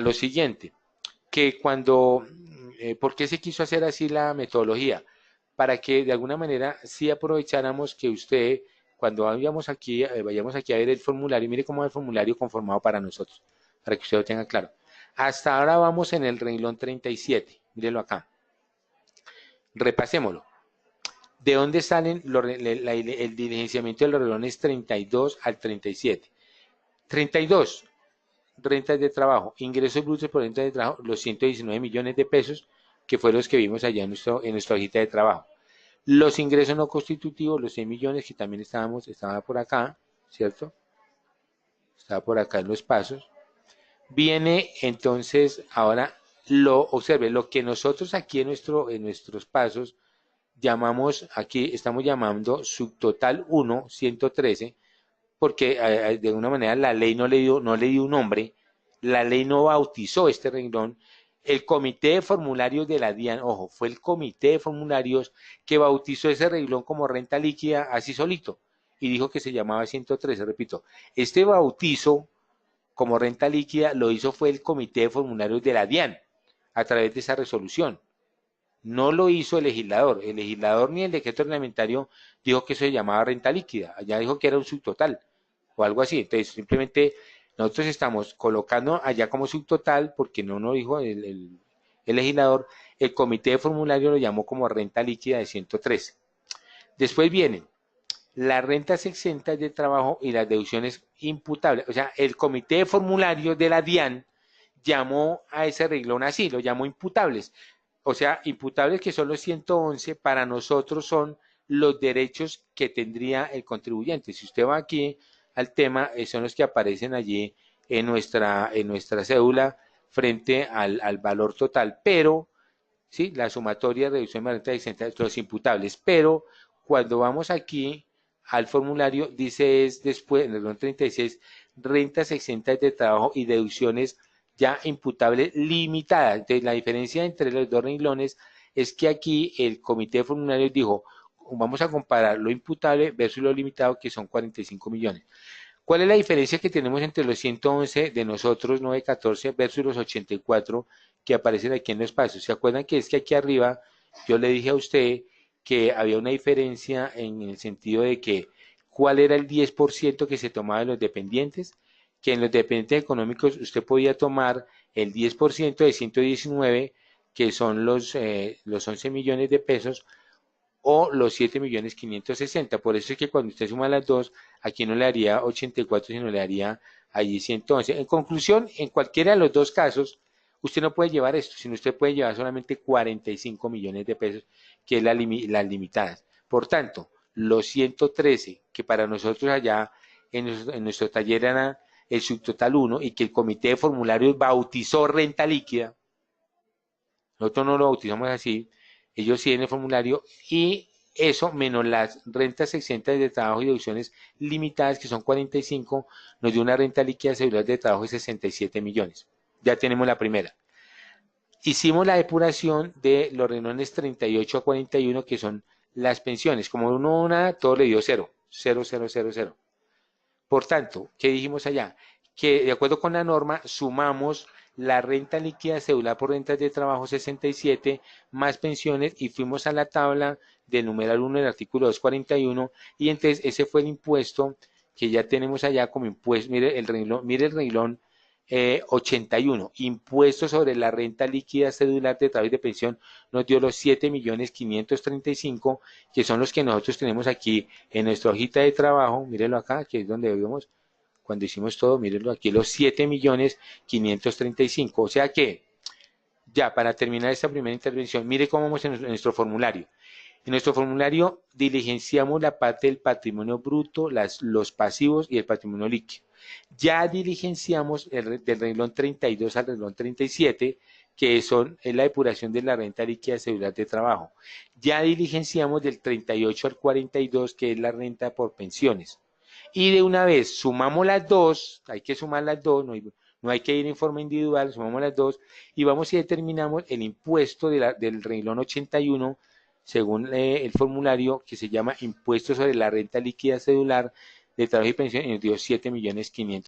lo siguiente, que ¿por qué se quiso hacer así la metodología? Para que de alguna manera sí aprovecháramos que usted, cuando vayamos aquí a ver el formulario, mire cómo es el formulario conformado para nosotros, para que usted lo tenga claro. Hasta ahora vamos en el renglón 37, mírelo acá. Repasémoslo. ¿De dónde salen el diligenciamiento de los renglones 32 al 37? 32, rentas de trabajo, ingresos brutos por rentas de trabajo, los 119 millones de pesos, que fue los que vimos allá en nuestra hojita de trabajo. Los ingresos no constitutivos, los 6 millones que también estaba por acá, ¿cierto? Estaba por acá en los pasos. Viene entonces, ahora, observe, lo que nosotros aquí en nuestros pasos llamamos, aquí estamos llamando subtotal 1, 113, porque de alguna manera la ley no le dio un nombre, la ley no bautizó este renglón. El comité de formularios de la DIAN, ojo, fue el comité de formularios que bautizó ese renglón como renta líquida así solito y dijo que se llamaba 113, repito, este bautizo como renta líquida lo hizo fue el comité de formularios de la DIAN a través de esa resolución. No lo hizo el legislador ni el decreto reglamentario dijo que eso se llamaba renta líquida, allá dijo que era un subtotal o algo así. Entonces, simplemente nosotros estamos colocando allá como subtotal porque no nos dijo el legislador, el comité de formulario lo llamó como renta líquida de 113. Después vienen las rentas exentas de trabajo y las deducciones imputables. O sea, el comité de formulario de la DIAN llamó a ese renglón así, lo llamó imputables. O sea, imputables que son los 111, para nosotros son los derechos que tendría el contribuyente. Si usted va aquí al tema, son los que aparecen allí en nuestra cédula frente al valor total, pero, ¿sí? La sumatoria, reducción de renta exenta, los imputables, pero cuando vamos aquí al formulario, dice es después, en el 36, rentas exentas de trabajo y deducciones ya imputables limitadas. Entonces, la diferencia entre los dos renglones es que aquí el comité de formularios dijo, vamos a comparar lo imputable versus lo limitado, que son 45 millones. ¿Cuál es la diferencia que tenemos entre los 111 de nosotros, 914, versus los 84 que aparecen aquí en los pasos? ¿Se acuerdan que es que aquí arriba yo le dije a usted que había una diferencia en el sentido de que cuál era el 10% que se tomaba de los dependientes? Que en los dependientes económicos usted podía tomar el 10% de 119, que son los 11 millones de pesos, o los 7.560.000. Por eso es que cuando usted suma las dos, aquí no le daría 84, sino le daría allí 111. En conclusión, en cualquiera de los dos casos, usted no puede llevar esto, sino usted puede llevar solamente 45 millones de pesos, que es las limitadas. Por tanto, los 113, que para nosotros allá en nuestro taller era el subtotal 1 y que el comité de formularios bautizó renta líquida, nosotros no lo bautizamos así, ellos sí en el formulario, y eso menos las rentas exentas de trabajo y deducciones limitadas, que son 45, nos dio una renta líquida celular de trabajo de 67 millones. Ya tenemos la primera. Hicimos la depuración de los renglones 38 a 41, que son las pensiones. Como uno nada, todo le dio cero, cero, cero, cero, cero. Por tanto, ¿qué dijimos allá? Que de acuerdo con la norma sumamos la renta líquida cedular por rentas de trabajo 67 más pensiones y fuimos a la tabla del numeral 1 del artículo 241 y entonces ese fue el impuesto que ya tenemos allá como impuesto. Mire el renglón 81, impuesto sobre la renta líquida cedular de trabajo y de pensión, nos dio los 7.535.000, que son los que nosotros tenemos aquí en nuestra hojita de trabajo. Mírenlo acá, que es donde vemos cuando hicimos todo, mírenlo aquí, los 7.535.000. O sea que, ya para terminar esta primera intervención, mire cómo vamos en nuestro formulario. En nuestro formulario diligenciamos la parte del patrimonio bruto, los pasivos y el patrimonio líquido. Ya diligenciamos del renglón 32 al renglón 37, que es la depuración de la renta líquida cedular de trabajo. Ya diligenciamos del 38 al 42, que es la renta por pensiones. Y de una vez sumamos las dos, hay que sumar las dos, no hay que ir en forma individual, sumamos las dos y vamos y determinamos el impuesto del renglón 81 según el formulario que se llama impuesto sobre la renta líquida cedular de trabajo y pensión y nos dio 7.500.000.